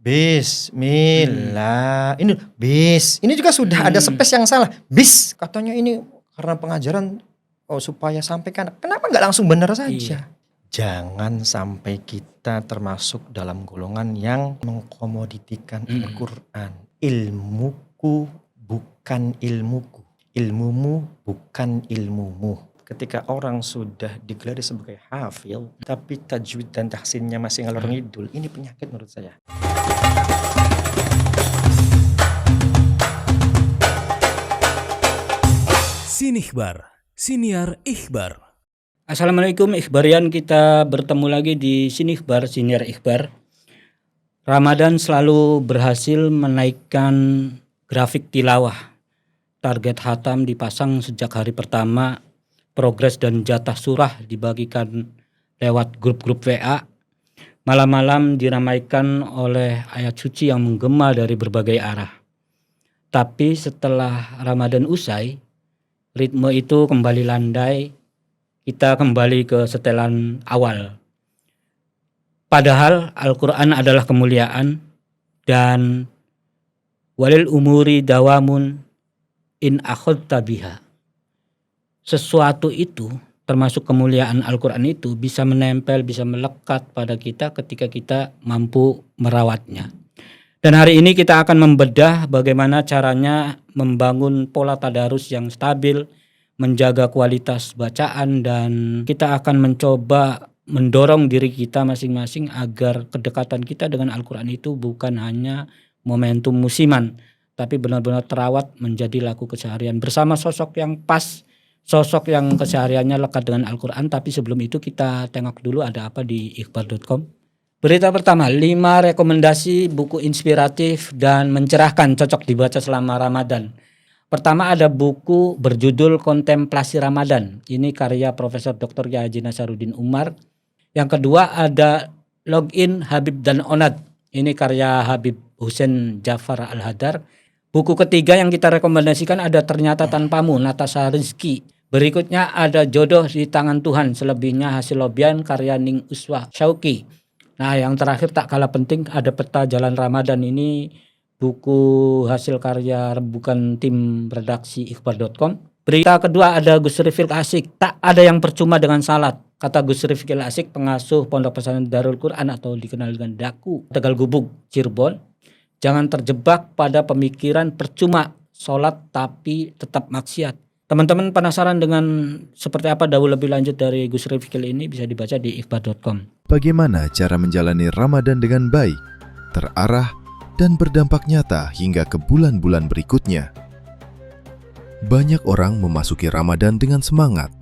Bismillah. Ini bis. Ini juga sudah ada space yang salah. Bis katanya ini karena pengajaran supaya sampaikan. Kenapa nggak langsung benar saja? Iya. Jangan sampai kita termasuk dalam golongan yang mengkomoditikan Al-Quran. Ilmuku bukan ilmuku. Ilmumu bukan ilmumu. Ketika orang sudah digelari sebagai hafil, tapi tajwid dan tahsinnya masih ngalor ngidul, ini penyakit menurut saya. Sinikhbar, Siniar Ikhbar. Assalamualaikum Ikhbarian, kita bertemu lagi di Sinikhbar, Siniar Ikhbar. Ramadan selalu berhasil menaikkan grafik tilawah. Target khatam dipasang sejak hari pertama. Progres dan jatah surah dibagikan lewat grup-grup WA. Malam-malam diramaikan oleh ayat suci yang menggema dari berbagai arah. Tapi setelah Ramadan usai, ritme itu kembali landai. Kita kembali ke setelan awal. Padahal Al-Quran adalah kemuliaan dan walil umuri dawamun in akhadta biha. Sesuatu itu, termasuk kemuliaan Al-Quran itu, bisa menempel, bisa melekat pada kita ketika kita mampu merawatnya. Dan hari ini kita akan membedah bagaimana caranya membangun pola tadarus yang stabil, menjaga kualitas bacaan, dan kita akan mencoba mendorong diri kita masing-masing agar kedekatan kita dengan Al-Quran itu bukan hanya momentum musiman, tapi benar-benar terawat menjadi laku keseharian bersama sosok yang pas, sosok yang kesehariannya lekat dengan Al-Quran. Tapi sebelum itu kita tengok dulu ada apa di ikhbar.com. Berita pertama, 5 rekomendasi buku inspiratif dan mencerahkan cocok dibaca selama Ramadan. Pertama ada buku berjudul Kontemplasi Ramadan. Ini karya Profesor Dr. Kiai Haji Nasaruddin Umar. Yang kedua ada Login Habib dan Onad. Ini karya Habib Hussein Jafar Al-Hadar. Buku ketiga yang kita rekomendasikan ada Ternyata Tanpamu, Natasha Rizky. Berikutnya ada Jodoh di Tangan Tuhan, selebihnya hasil lobian karya Ning Uswah Syauqi. Nah, yang terakhir tak kalah penting ada Peta Jalan Ramadan. Ini buku hasil karya rembukan tim redaksi ikhbar.com. Berita kedua ada Gus Rifil Asik, tak ada yang percuma dengan salat. Kata Gus Rifil Asik, pengasuh Pondok Pesantren Darul Quran atau dikenal dengan Daku, Tegal Gubuk, Cirebon. Jangan terjebak pada pemikiran percuma salat tapi tetap maksiat. Teman-teman penasaran dengan seperti apa dahulu lebih lanjut dari Gus Rifil ini, bisa dibaca di ikhbar.com. Bagaimana cara menjalani Ramadan dengan baik, terarah, dan berdampak nyata hingga ke bulan-bulan berikutnya? Banyak orang memasuki Ramadan dengan semangat,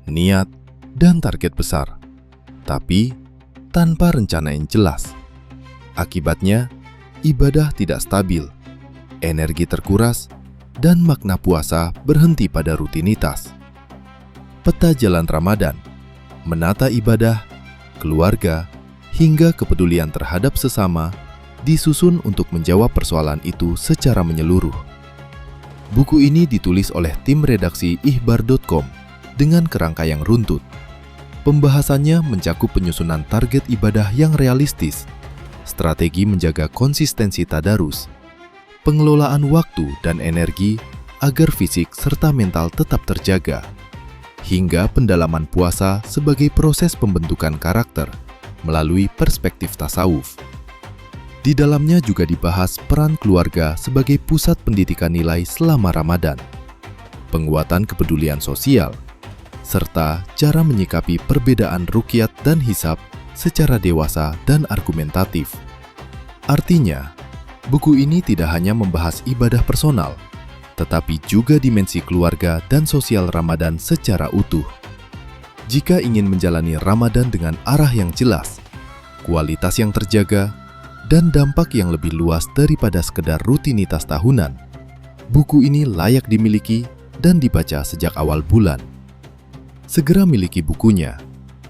niat, dan target besar, tapi tanpa rencana yang jelas. Akibatnya, ibadah tidak stabil, energi terkuras, dan makna puasa berhenti pada rutinitas. Peta Jalan Ramadan menata ibadah, keluarga, hingga kepedulian terhadap sesama disusun untuk menjawab persoalan itu secara menyeluruh. Buku ini ditulis oleh tim redaksi ikhbar.com dengan kerangka yang runtut. Pembahasannya mencakup penyusunan target ibadah yang realistis, strategi menjaga konsistensi tadarus, pengelolaan waktu dan energi agar fisik serta mental tetap terjaga, hingga pendalaman puasa sebagai proses pembentukan karakter melalui perspektif tasawuf. Di dalamnya juga dibahas peran keluarga sebagai pusat pendidikan nilai selama Ramadan, penguatan kepedulian sosial, serta cara menyikapi perbedaan ruqyat dan hisab secara dewasa dan argumentatif. Artinya, buku ini tidak hanya membahas ibadah personal, tetapi juga dimensi keluarga dan sosial Ramadan secara utuh. Jika ingin menjalani Ramadan dengan arah yang jelas, kualitas yang terjaga, dan dampak yang lebih luas daripada sekedar rutinitas tahunan, buku ini layak dimiliki dan dibaca sejak awal bulan. Segera miliki bukunya,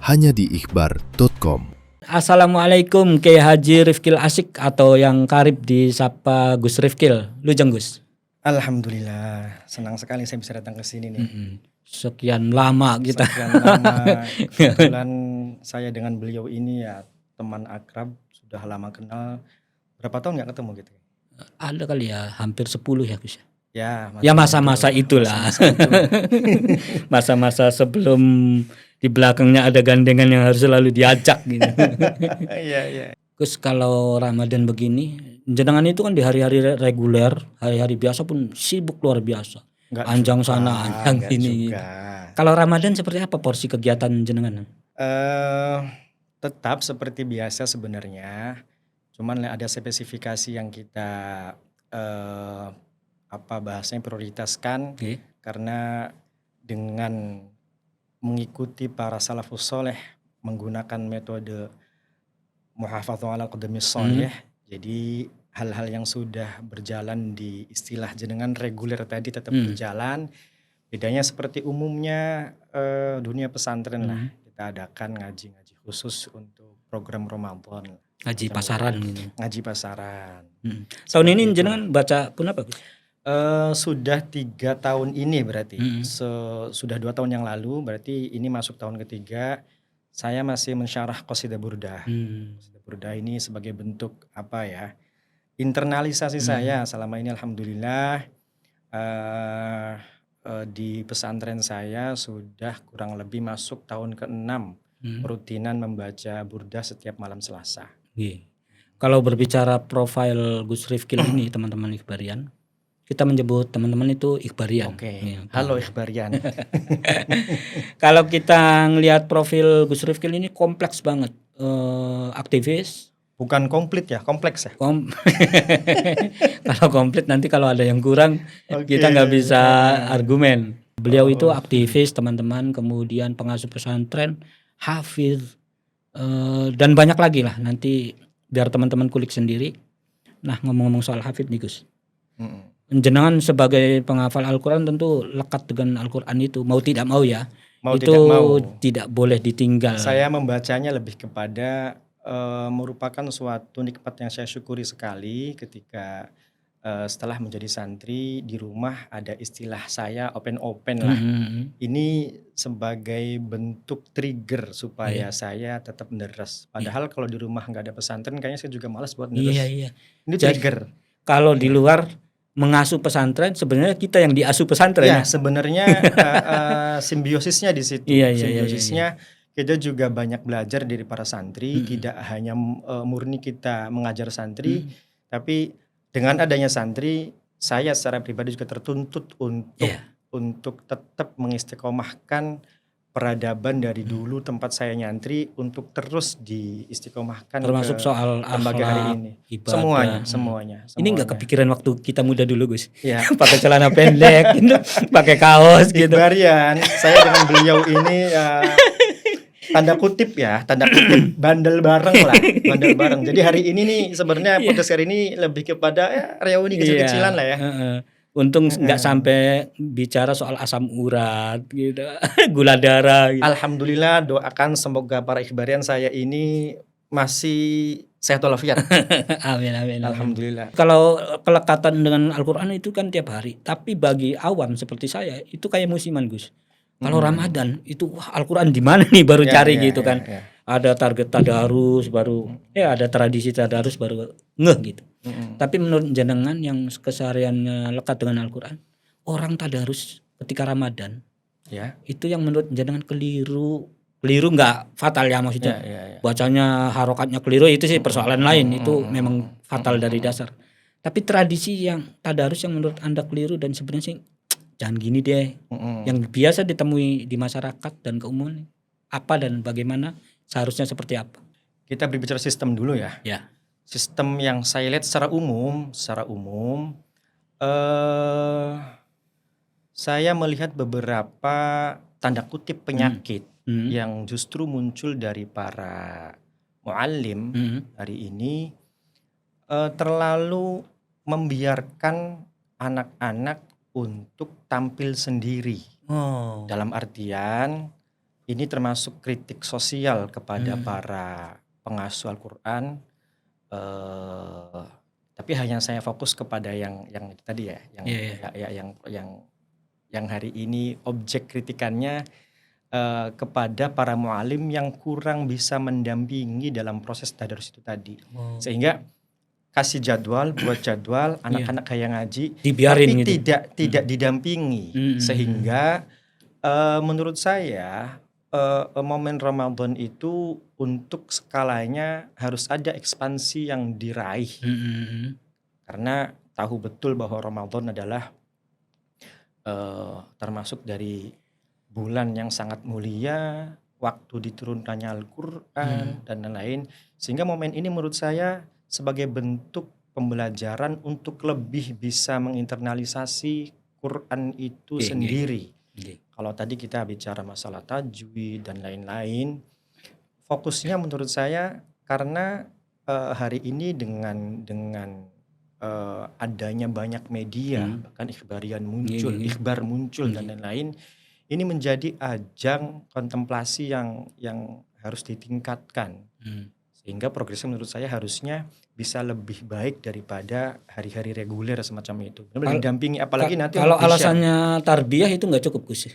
hanya di ikhbar.com. Assalamualaikum Kiai Haji Rifkil Asik atau yang karib disapa Gus Rifkil. Lu Jeng Gus? Alhamdulillah, senang sekali saya bisa datang ke sini nih. Sekian lama kita. Sekian lama. Kebetulan saya dengan beliau ini ya teman akrab, sudah lama kenal. Berapa tahun nggak ketemu gitu? Ada kali ya hampir 10 ya Gus. Ya, Ya masa-masa itulah. masa-masa itu. Masa-masa sebelum di belakangnya ada gandengan yang harus selalu diajak gitu. Iya, iya. Gus, kalau Ramadan begini, jenengan itu kan di hari-hari reguler, hari-hari biasa pun sibuk luar biasa. Nggak Anjang juga, sana, anjang nggak sini. juga. Kalau Ramadan seperti apa porsi kegiatan jenengan? Tetap seperti biasa sebenarnya. Cuman ada spesifikasi yang kita bahasanya prioritaskan, Oke. karena dengan mengikuti para salafus soleh menggunakan metode muhafadzah ala qadamis sholih. Jadi hal-hal yang sudah berjalan di istilah jenengan reguler tadi tetap berjalan. Bedanya seperti umumnya dunia pesantren lah. Kita adakan ngaji-ngaji khusus untuk program Ramadan. Ngaji pasaran gitu. Ngaji pasaran. Tahun ini jenengan baca pun apa Gus? Sudah 3 tahun ini berarti. Sudah 2 tahun yang lalu, berarti ini masuk tahun ketiga. Saya masih mensyarah Qasidah Burdah. Qasidah Burdah ini sebagai bentuk internalisasi saya selama ini, alhamdulillah. Di pesantren saya sudah kurang lebih masuk tahun ke-6 rutinan membaca Burdah setiap malam Selasa. Kalau berbicara profil Gus Rifkil ini teman-teman Ikhbarian, kita menyebut teman-teman itu Ikhbarian. Oke. Halo Ikhbarian. Kalau kita ngelihat profil Gus Rifkil ini kompleks banget, aktivis. Bukan komplit ya, kompleks ya. Kalau komplit nanti kalau ada yang kurang kita nggak bisa argumen. Beliau itu aktivis teman-teman, kemudian pengasuh pesantren, hafiz, dan banyak lagi lah. Nanti biar teman-teman kulik sendiri. Nah, ngomong-ngomong soal hafiz nih Gus. Jenengan sebagai penghafal Al-Quran tentu lekat dengan Al-Quran itu, mau tidak mau ya. Itu tidak boleh ditinggal. Saya membacanya lebih kepada merupakan suatu nikmat yang saya syukuri sekali ketika setelah menjadi santri di rumah ada istilah saya open lah. Ini sebagai bentuk trigger supaya saya tetap menerus. Padahal kalau di rumah nggak ada pesantren kayaknya saya juga malas buat menerus. Iya. Ini trigger. Kalau di luar mengasuh pesantren, sebenarnya kita yang diasuh pesantren. Ya, sebenarnya simbiosisnya di situ. Simbiosisnya kita juga banyak belajar dari para santri, tidak hanya murni kita mengajar santri, tapi dengan adanya santri, saya secara pribadi juga tertuntut untuk tetap mengistiqomahkan peradaban dari dulu tempat saya nyantri untuk terus diistiqomahkan, termasuk soal lembaga hari ini. Ibadah. Semuanya. Ini nggak kepikiran waktu kita muda dulu Gus? Ya. Pakai celana pendek, gitu, pakai kaos gitu. Ikhbarian, saya dengan beliau ini tanda kutip bandel bareng lah, bandel bareng. Jadi hari ini nih sebenarnya podcast hari ini lebih kepada reuni kecil-kecilan lah ya. Untung nggak sampai bicara soal asam urat gitu, gula darah gitu. Alhamdulillah, doakan semoga para ikhbarian saya ini masih sehat walafiat. Amin. Alhamdulillah. Kalau kelekatan dengan Al-Quran itu kan tiap hari, tapi bagi awam seperti saya itu kayak musiman Gus. Kalau Ramadan itu Al-Quran di mana nih baru cari gitu kan. Ada target tadarus baru, ada tradisi tadarus baru ngeh gitu. Tapi menurut jenengan yang kesehariannya lekat dengan Al-Quran, orang tadarus ketika Ramadan, itu yang menurut jenengan keliru nggak fatal ya maksudnya. Bacanya harokatnya keliru itu sih persoalan lain, itu memang fatal dari dasar. Tapi tradisi yang tadarus yang menurut Anda keliru dan sebenarnya sih jangan gini deh, yang biasa ditemui di masyarakat dan keumuman, apa dan bagaimana seharusnya seperti apa? Kita berbicara sistem dulu ya. Sistem yang saya lihat secara umum, saya melihat beberapa tanda kutip penyakit yang justru muncul dari para muallim hari ini, terlalu membiarkan anak-anak untuk tampil sendiri. Dalam artian ini termasuk kritik sosial kepada para pengasuh Al-Quran. Tapi hanya saya fokus kepada yang tadi ya, yang hari ini objek kritikannya kepada para mualim yang kurang bisa mendampingi dalam proses tadarus itu tadi. Sehingga kasih jadwal, buat jadwal anak-anak kayak ngaji, Dibiarin tapi gitu. tidak didampingi, sehingga menurut saya momen Ramadan itu untuk skalanya harus ada ekspansi yang diraih, karena tahu betul bahwa Ramadan adalah termasuk dari bulan yang sangat mulia, waktu diturunkannya Al-Quran dan lain-lain, sehingga momen ini menurut saya sebagai bentuk pembelajaran untuk lebih bisa menginternalisasi Quran itu sendiri. Kalau tadi kita bicara masalah tajwid dan lain-lain, fokusnya menurut saya karena hari ini dengan adanya banyak media, bahkan ikhbar muncul dan lain-lain, ini menjadi ajang kontemplasi yang harus ditingkatkan, sehingga progresnya menurut saya harusnya bisa lebih baik daripada hari-hari reguler semacam itu. Didampingi, apalagi nanti kalau alasannya tarbiyah itu nggak cukup Gus?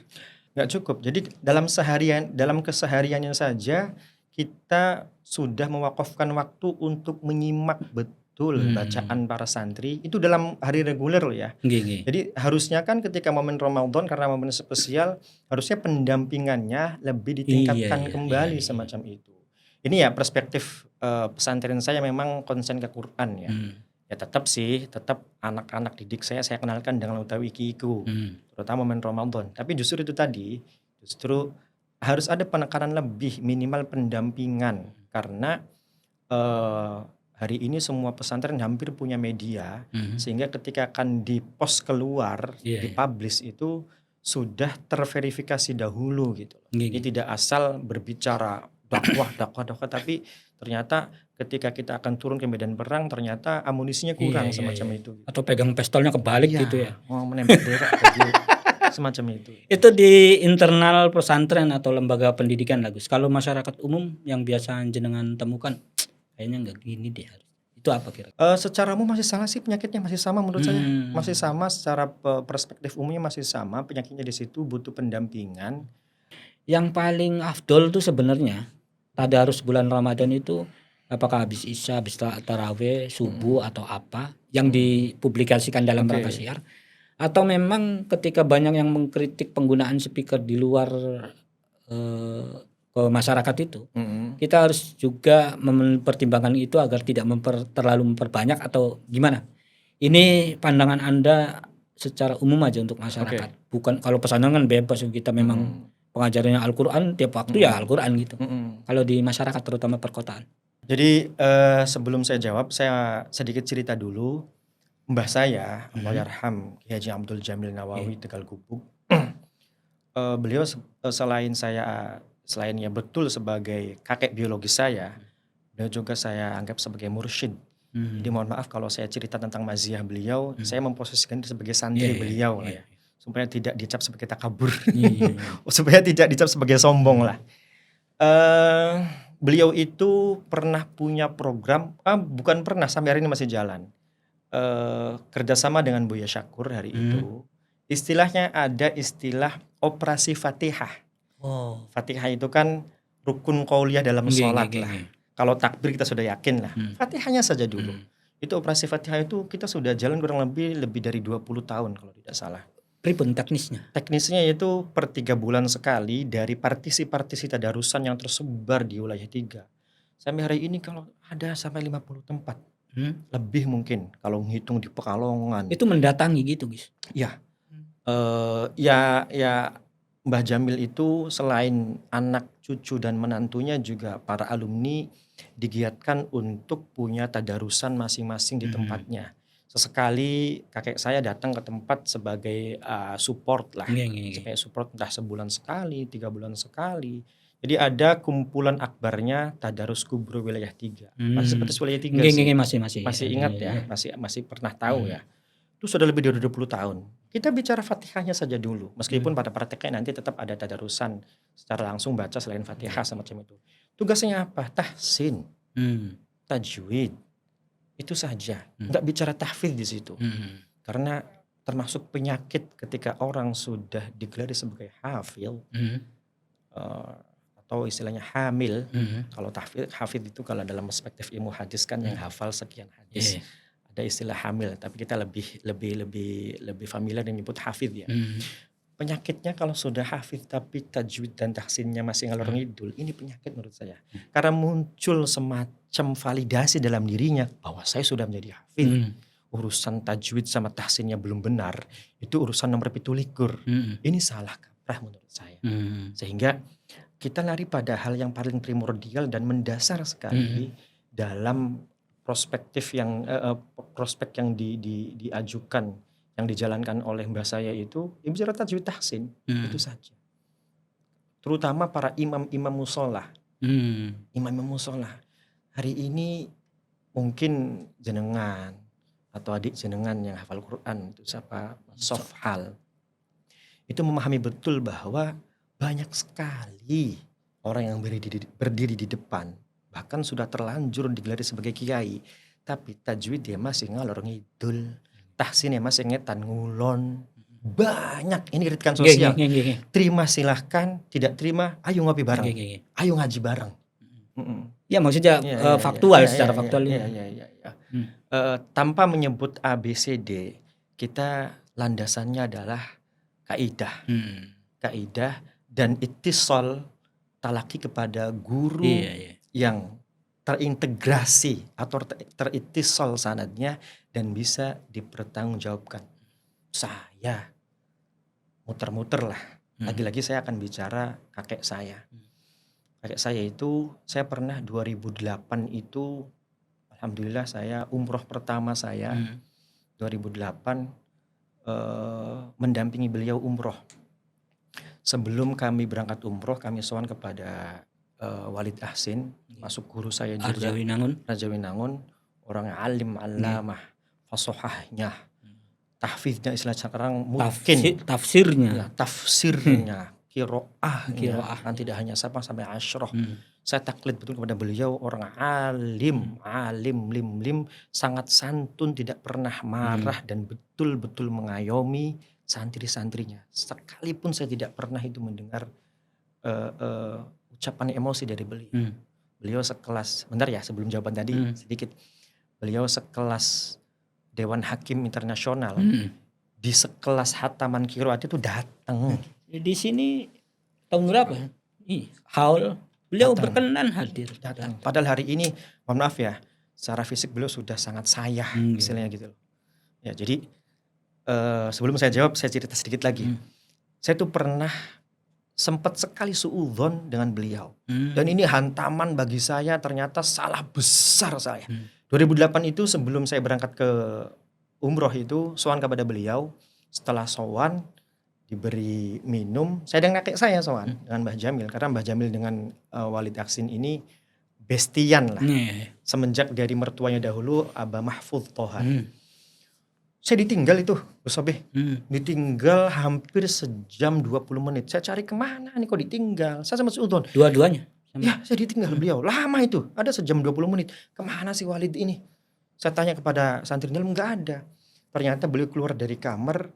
Nggak cukup. Jadi dalam kesehariannya saja kita sudah mewakafkan waktu untuk menyimak betul bacaan para santri itu dalam hari reguler loh ya. Jadi harusnya kan ketika momen Ramadan karena momen spesial harusnya pendampingannya lebih ditingkatkan kembali semacam itu. Ini ya perspektif pesantren saya memang konsen ke Quran ya. Ya tetap anak-anak didik saya kenalkan dengan utawi kiku, terutama momen Ramadan. Tapi justru itu tadi, harus ada penekanan lebih, minimal pendampingan, karena hari ini semua pesantren hampir punya media, sehingga ketika akan dipost keluar, dipublish itu sudah terverifikasi dahulu gitu. Jadi tidak asal berbicara dakwah, tapi ternyata ketika kita akan turun ke medan perang ternyata amunisinya kurang semacam itu. Atau pegang pistolnya kebalik gitu ya. Mau menembak berak semacam itu. Itu di internal pesantren atau lembaga pendidikan lah Gus. Kalau masyarakat umum yang biasa jenengan temukan kayaknya nggak gini deh. Itu apa kira? Secara umum masih sama sih, penyakitnya masih sama menurut saya. Masih sama secara perspektif umumnya, masih sama penyakitnya. Di situ butuh pendampingan. Yang paling afdol tuh sebenarnya tadarus bulan Ramadan itu apakah habis Isya, habis tarawih, subuh atau apa yang dipublikasikan dalam rangka syiar, atau memang ketika banyak yang mengkritik penggunaan speaker di luar ke masyarakat itu, kita harus juga mempertimbangkan itu agar tidak terlalu memperbanyak atau gimana? Ini pandangan Anda secara umum aja untuk masyarakat. Bukan kalau pesantren kan bebas, kita memang pengajarannya Al-Quran tiap waktu ya Al-Quran gitu. Kalau di masyarakat terutama perkotaan. Jadi sebelum saya jawab, saya sedikit cerita dulu. Mbah saya, Allahyarham Kiai Haji Abdul Jamil Nawawi Tegal Gubuk. Beliau selain ya betul sebagai kakek biologis saya, beliau juga saya anggap sebagai mursyid. Jadi mohon maaf kalau saya cerita tentang maziah beliau, saya memposisikan sebagai santri beliau lah ya. Supaya tidak dicap sebagai takabur, supaya tidak dicap sebagai sombong lah. Beliau itu pernah punya program, bukan pernah, sampai hari ini masih jalan, kerjasama dengan Buya Syakur hari itu. Istilahnya ada istilah operasi Fatihah. Fatihah itu kan rukun qauliyah dalam sholat lah. Kalau takbir kita sudah yakin lah. Fatihahnya saja dulu. Itu operasi Fatihah itu kita sudah jalan kurang lebih dari 20 tahun kalau tidak salah. Pripun teknisnya? Teknisnya itu per 3 bulan sekali dari partisi-partisi tadarusan yang tersebar di wilayah 3. Sampai hari ini kalau ada sampai 50 tempat. Lebih mungkin kalau menghitung di Pekalongan. Itu mendatangi gitu guys? Ya. Ya Mbah Jamil itu selain anak, cucu dan menantunya juga para alumni digiatkan untuk punya tadarusan masing-masing di tempatnya. Sesekali kakek saya datang ke tempat sebagai support lah, supaya support entah sebulan sekali, 3 bulan sekali. Jadi ada kumpulan akbarnya Tadarus Kubro wilayah 3. Masih seperti wilayah 3 sih. Masih ingat ya, masih pernah tahu ya. Itu sudah lebih dari 20 tahun. Kita bicara Fatihahnya saja dulu, meskipun pada prakteknya nanti tetap ada tadarusan secara langsung baca selain Fatihah semacam itu. Tugasnya apa? Tahsin, tajwid. Itu saja, nggak bicara tahfidz di situ, karena termasuk penyakit ketika orang sudah digelar sebagai hafil atau istilahnya hamil. Mhm. Kalau hafid itu kalau dalam perspektif ilmu hadis kan yang hafal sekian hadis. Iya. Ada istilah hamil, tapi kita lebih familiar dengan nyebut hafid ya. Mhm. Penyakitnya kalau sudah hafid tapi tajwid dan tahsinnya masih ngalor ngidul, ini penyakit menurut saya. Karena muncul semacam validasi dalam dirinya bahwa saya sudah menjadi hafid. Mhm. Urusan tajwid sama tahsinnya belum benar, itu urusan nomor 17. Mhm. Ini salah kaprah menurut saya. Mhm. Sehingga kita lari pada hal yang paling primordial dan mendasar sekali dalam prospek yang diajukan, yang dijalankan oleh mbah saya itu bicara tajwid tahsin, itu saja. Terutama para imam-imam musola. Imam-imam musola. Hari ini mungkin jenengan atau adik jenengan yang hafal Quran itu siapa Sofhal itu memahami betul bahwa banyak sekali orang yang berdiri di depan, bahkan sudah terlanjur digelari sebagai kiai, tapi tajwid dia masih ngalor ngidul, tahsinnya masih ngetan ngulon. Banyak ini kritikan sosial. Terima silahkan, tidak terima ayo ngopi bareng, ayo ngaji bareng. Ya maksudnya faktual, secara faktual. Tanpa menyebut ABCD, kita landasannya adalah kaidah. Kaidah dan ittisal talaki kepada guru yang terintegrasi atau terittisal sanadnya dan bisa dipertanggungjawabkan. Saya muter-muter lah. Lagi-lagi saya akan bicara kakek saya. Kakek saya itu, saya pernah 2008 itu, alhamdulillah saya umroh pertama saya 2008 mendampingi beliau umroh. Sebelum kami berangkat umroh, kami sowan kepada Walid Ahsin, masuk guru saya juga. Raja Winangun, orang alim, alamah, fasohahnya, tahfidnya istilah sekarang mungkin. Tafsirnya, kiroahnya, kan tidak hanya sampai asyroh. Saya taklid betul kepada beliau, orang alim, lim, sangat santun, tidak pernah marah dan betul-betul mengayomi santri-santrinya. Sekalipun saya tidak pernah itu mendengar ucapan emosi dari beliau. Beliau sekelas, bentar ya sebelum jawaban tadi sedikit. Beliau sekelas Dewan Hakim Internasional, di sekelas hataman kiroat itu datang. Di sini tahun berapa? Haul. Beliau berkenan hadir. Datang. Padahal hari ini, mohon maaf ya, secara fisik beliau sudah sangat sayah, istilahnya gitu. Ya, jadi sebelum saya jawab, saya cerita sedikit lagi. Saya tuh pernah sempat sekali suudzon dengan beliau. Dan ini hantaman bagi saya, ternyata salah besar saya. 2008 itu sebelum saya berangkat ke umroh itu, sowan kepada beliau. Setelah sowan, diberi minum, saya dengan kakek saya sowan dengan Mbah Jamil, karena Mbah Jamil dengan Walid Aksin ini bestian lah. Semenjak dari mertuanya dahulu Abah Mahfudz Toha. Saya ditinggal itu, Gus Sobeh. Ditinggal hampir sejam 20 menit. Saya cari kemana nih kok ditinggal. Saya sama Udon. Dua-duanya? Ya, saya ditinggal beliau. Lama itu, ada sejam 20 menit. Kemana sih Walid ini? Saya tanya kepada santrinya, enggak ada. Ternyata beliau keluar dari kamar.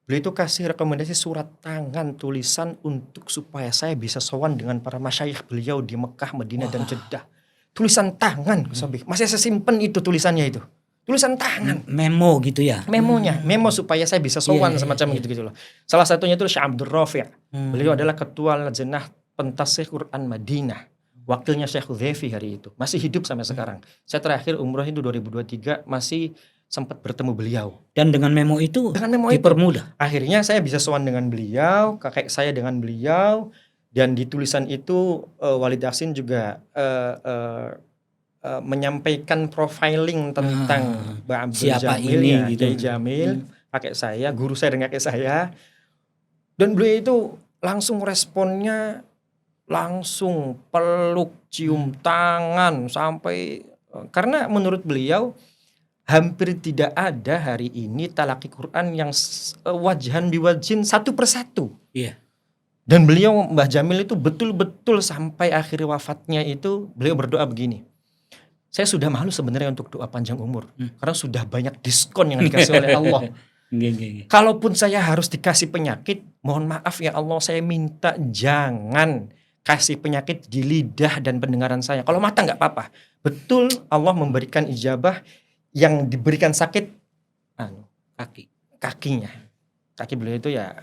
Beliau itu kasih rekomendasi surat tangan tulisan untuk supaya saya bisa sowan dengan para masyayikh beliau di Mekah, Madinah dan Jeddah. Tulisan tangan, masih saya simpen itu tulisannya itu. Tulisan tangan. Memo gitu ya? Memonya, memo supaya saya bisa sowan semacam gitu-gitu loh. Salah satunya itu Syekh Abdul Rafi'. Beliau adalah ketua Lajnah Pentasih Quran Madinah. Wakilnya Syekh Hudzaifah hari itu. Masih hidup sampai sekarang. Saya terakhir umroh itu 2023 masih sempat bertemu beliau. Dan dengan memo itu dipermudah. Akhirnya saya bisa sowan dengan beliau, kakek saya dengan beliau, dan di tulisan itu Walid Aksin juga menyampaikan profiling tentang Mbak Abdul siapa Jamil, ini ya, gitu. Kiai Jamil, kakek saya, guru saya dan kakek saya. Dan beliau itu langsung responnya, langsung peluk, cium tangan sampai, karena menurut beliau hampir tidak ada hari ini talaki Quran yang wajhan biwajhin satu persatu. Iya. Dan beliau, Mbah Jamil itu betul-betul sampai akhir wafatnya itu beliau berdoa begini. Saya sudah malu sebenarnya untuk doa panjang umur. Karena sudah banyak diskon yang dikasih oleh Allah. Kalaupun saya harus dikasih penyakit, mohon maaf ya Allah, saya minta jangan kasih penyakit di lidah dan pendengaran saya. Kalau mata nggak apa-apa. Betul Allah memberikan ijabah, yang diberikan sakit Kaki. kakinya. Kaki beliau itu ya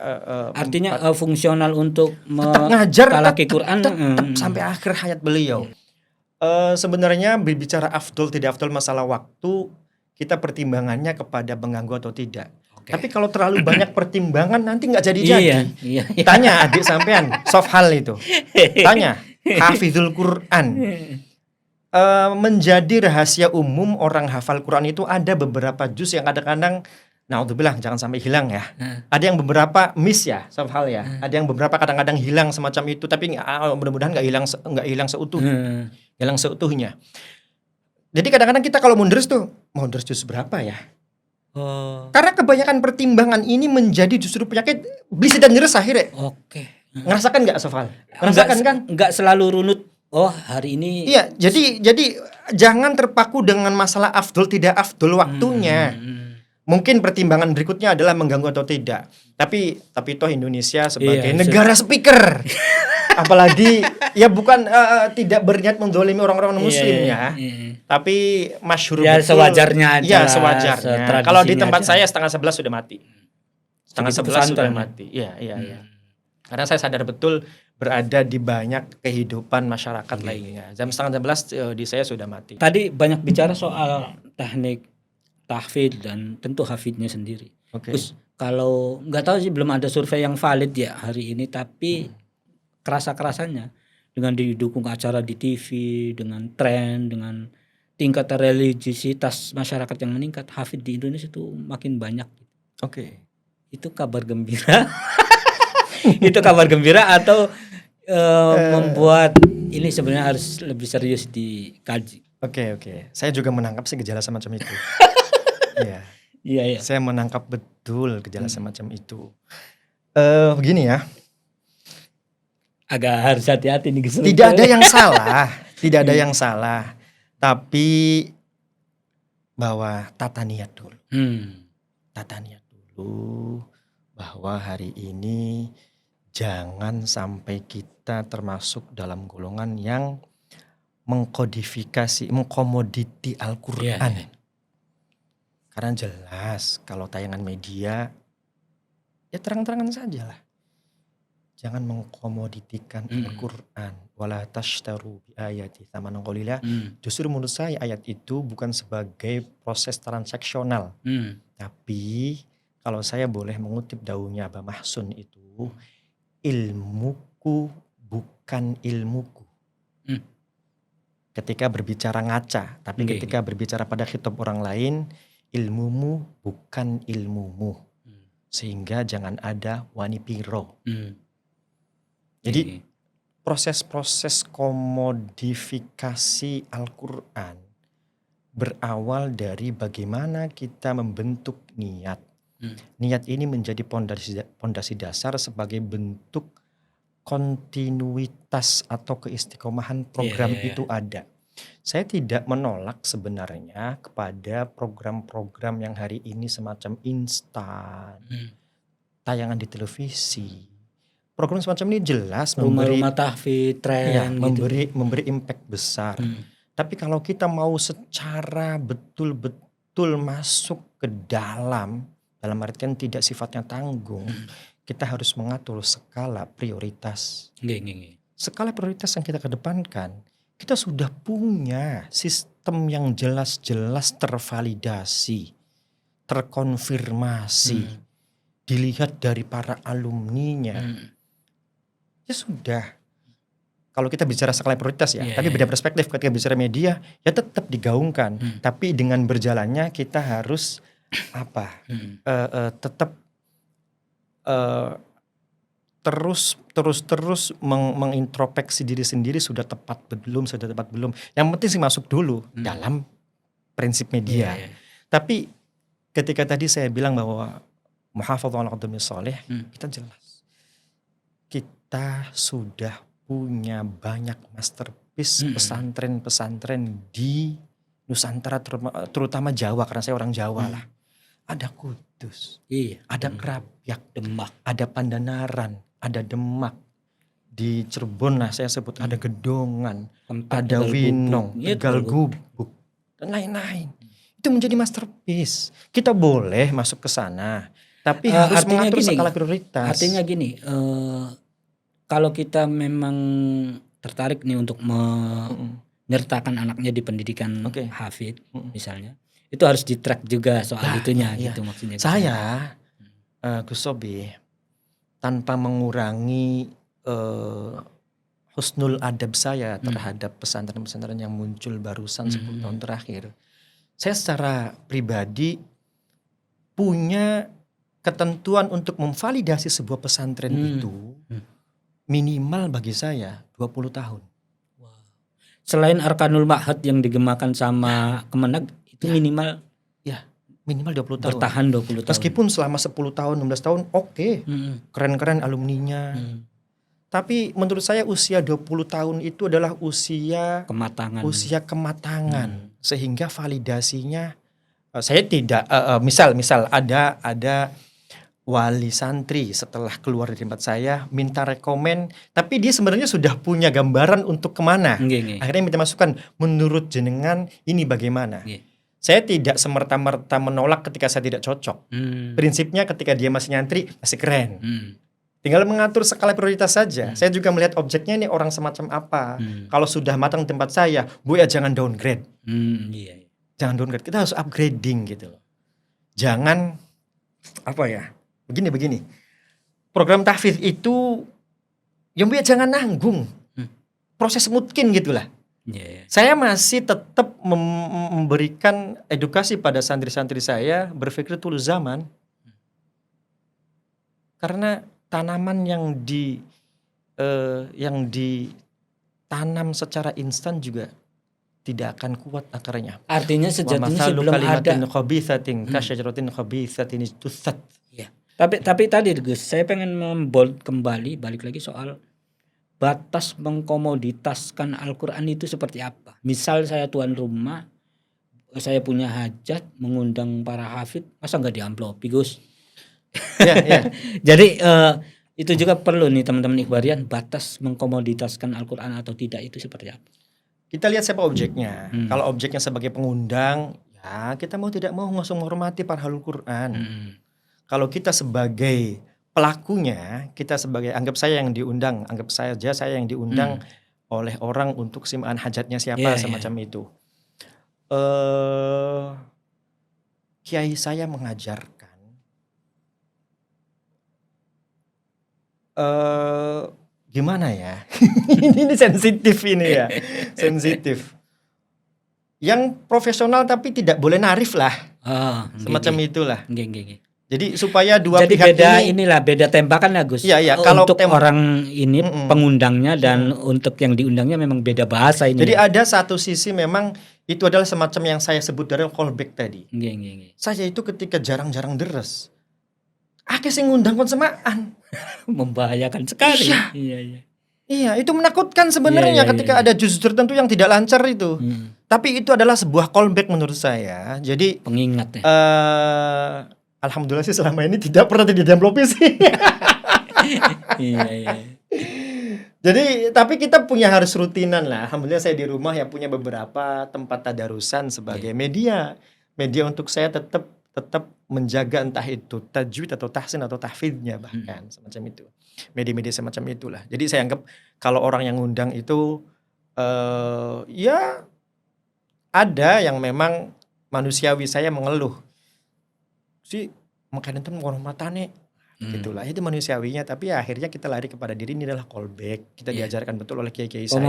Artinya fungsional untuk tetap ngajar, talaki Quran tetap sampai akhir hayat beliau. Sebenarnya berbicara afdol tidak afdol masalah waktu, kita pertimbangannya kepada mengganggu atau tidak. Oke. Tapi kalau terlalu banyak pertimbangan nanti nggak jadi-jadi. Iya. Tanya adik sampean, soft hal itu. Tanya, hafizul Quran. Menjadi rahasia umum orang hafal Quran itu ada beberapa juz yang kadang-kadang, naudzubillah, jangan sampai hilang ya. Ada yang beberapa miss ya, soft hal ya. Ada yang beberapa kadang-kadang hilang semacam itu, tapi mudah-mudahan nggak hilang seutuhnya. Jadi kadang-kadang kita kalau mundur tuh, mau juz berapa ya? Karena kebanyakan pertimbangan ini menjadi justru penyakit bisi dan nyeres akhirnya. Oke. Ngerasakan nggak Sofal? Ngerasakan kan? Enggak selalu runut. Oh, hari ini. Iya, jadi jangan terpaku dengan masalah afdol tidak afdol waktunya. Mungkin pertimbangan berikutnya adalah mengganggu atau tidak. Tapi toh Indonesia sebagai negara speaker, apalagi ya bukan tidak berniat mendolimi orang-orang muslim ya. Tapi masyhur Ya, betul. sewajarnya aja. Ya, sewajarnya. Kalau di tempat aja. saya 10:30 sudah mati. 10:30 sudah mati. Iya. Karena saya sadar betul berada di banyak kehidupan masyarakat lainnya. Jam 10:30 di saya sudah mati. Tadi banyak bicara soal teknik tahfidz dan tentu hafidnya sendiri. Oke. Terus kalau nggak tahu sih, belum ada survei yang valid ya hari ini, tapi kerasa-kerasanya dengan didukung acara di TV, dengan tren, dengan tingkat religiusitas masyarakat yang meningkat, hafidz di Indonesia itu makin banyak. Oke. Itu kabar gembira. Itu kabar gembira atau membuat ini sebenarnya harus lebih serius dikaji. Oke. Saya juga menangkap sih gejala semacam itu. Iya. Saya menangkap betul gejala semacam itu. Begini ya. Agak harus hati-hati nih. Tidak ada yang salah. Tidak ada yang salah. Tapi bahwa tata niat dulu. Tata niat dulu bahwa hari ini jangan sampai kita termasuk dalam golongan yang mengkomoditi Al-Quran. Iya. Karena jelas kalau tayangan media ya terang-terangan saja lah. Jangan mengkomoditikan Al-Quran. Wala tashtaru bi ayati tsamanan qalila. Justru menurut saya ayat itu bukan sebagai proses transaksional. Tapi kalau saya boleh mengutip daunnya Abah Mahsun itu, ilmuku bukan ilmuku. Ketika berbicara ngaca, tapi ketika berbicara pada khitab orang lain, ilmumu bukan ilmumu. Sehingga jangan ada wanipiro. Jadi proses-proses komodifikasi Al-Quran berawal dari bagaimana kita membentuk niat. Niat ini menjadi pondasi dasar sebagai bentuk kontinuitas atau keistiqomahan program itu ada. Saya tidak menolak sebenarnya kepada program-program yang hari ini semacam instan, tayangan di televisi. Program semacam ini jelas rumah-rumah tahfidz, tren, memberi impact besar. Tapi kalau kita mau secara betul-betul masuk ke dalam artian tidak sifatnya tanggung, kita harus mengatur skala prioritas. Skala prioritas yang kita kedepankan, kita sudah punya sistem yang jelas-jelas tervalidasi, terkonfirmasi, dilihat dari para alumninya. Ya sudah. Kalau kita bicara skala prioritas ya, tapi beda perspektif. Ketika bicara media, ya tetap digaungkan. Tapi dengan berjalannya kita harus tetap terus mengintrospeksi diri sendiri, sudah tepat belum. Yang penting sih masuk dulu dalam prinsip media. Tapi ketika tadi saya bilang bahwa muhafadzah ala qadami sholih, kita jelas. Kita sudah punya banyak masterpiece pesantren-pesantren di Nusantara, terutama Jawa, karena saya orang Jawa lah. Ada Kudus, ada Krapyak, Demak, ada Pandanaran, ada Demak, di Cirebon lah saya sebut ada Gedongan, Tempat ada Tegal Winong, Gubuk. Iya, Tegal Tegal Gubuk. Gubuk, dan lain-lain. Itu menjadi masterpiece. Kita boleh masuk ke sana, tapi harus Artinya mengatur gini, skala prioritas. Artinya gini, kalau kita memang tertarik nih untuk menyertakan anaknya di pendidikan Oke. hafid Mm-mm. misalnya, itu harus di-track juga soal Nah, itunya iya. gitu maksudnya. Saya, Gus Sobi, tanpa mengurangi husnul adab saya terhadap pesantren-pesantren yang muncul barusan 10 tahun terakhir. Saya secara pribadi punya ketentuan untuk memvalidasi sebuah pesantren itu minimal bagi saya 20 tahun. Selain Arkanul Ma'had yang digemakan sama Kemenag, itu minimal Minimal 20 tahun. bertahan 20 tahun. Meskipun selama 10 tahun, 16 tahun oke, Mm-mm. keren-keren alumninya. Tapi menurut saya usia 20 tahun itu adalah usia kematangan. Sehingga validasinya saya tidak misal ada wali santri setelah keluar dari tempat saya minta rekomen, tapi dia sebenarnya sudah punya gambaran untuk kemana. Nggih. Akhirnya minta masukan, menurut jenengan ini bagaimana? Nggih. Saya tidak semerta-merta menolak ketika saya tidak cocok. Prinsipnya ketika dia masih nyantri masih keren. Tinggal mengatur skala prioritas saja. Saya juga melihat objeknya ini orang semacam apa. Kalau sudah matang di tempat saya, Bu ya jangan downgrade. Iya. Jangan downgrade. Kita harus upgrading gitu loh. Jangan begini. Program tahfidz itu ya Bu ya jangan nanggung. Proses mungkin gitulah. Yeah. Saya masih tetap memberikan edukasi pada santri-santri saya berpikir tul zaman. Karena tanaman yang ditanam secara instan juga tidak akan kuat akarnya. Artinya sejatinya sebelum ada khabithatin kasyajaratin khabithatin tusat. Ya. Tapi tadi Gus, saya pengen membold kembali balik lagi soal batas mengkomoditaskan Al-Quran itu seperti apa. Misal saya tuan rumah, saya punya hajat mengundang para hafid, masa nggak diamplopi Gus? Ya. Jadi itu juga perlu nih teman-teman Ikhbarian, batas mengkomoditaskan Al-Quran atau tidak itu seperti apa? Kita lihat siapa objeknya. Kalau objeknya sebagai pengundang, ya kita mau tidak mau langsung menghormati para halul Quran. Kalau kita sebagai pelakunya, kita sebagai anggap saya yang diundang oleh orang untuk simaan hajatnya siapa semacam itu. Kiai saya mengajarkan gimana ya? Ini sensitif ini ya. Sensitif. Yang profesional tapi tidak boleh narif lah. Semacam itulah. Nggih. Jadi supaya dua Jadi pihak beda ini beda tembakan ya Gus. Iya, kalau untuk orang ini pengundangnya dan untuk yang diundangnya memang beda bahasa ini. Jadi ada satu sisi memang itu adalah semacam yang saya sebut dari callback tadi. Nggih. Saya itu ketika jarang-jarang deres. Akeh sing ngundang kon semaan. Membahayakan sekali. Iya. Iya, itu menakutkan sebenarnya ketika ada juz tertentu yang tidak lancar itu. Tapi itu adalah sebuah callback menurut saya. Jadi pengingat ya. Alhamdulillah sih selama ini tidak pernah diamplopi sih. Iya. Jadi tapi kita punya harus rutinan lah. Alhamdulillah saya di rumah ya punya beberapa tempat tadarusan sebagai media untuk saya tetap menjaga entah itu tajwid atau tahsin atau tahfidznya bahkan semacam itu. Media-media semacam itulah. Jadi saya anggap kalau orang yang ngundang itu ya ada yang memang manusiawi, saya mengeluh. Si makanya itu menghormatane gitulah, itu manusiawinya, tapi ya akhirnya kita lari kepada diri ini adalah callback. Kita diajarkan betul oleh kiai-kiai saya.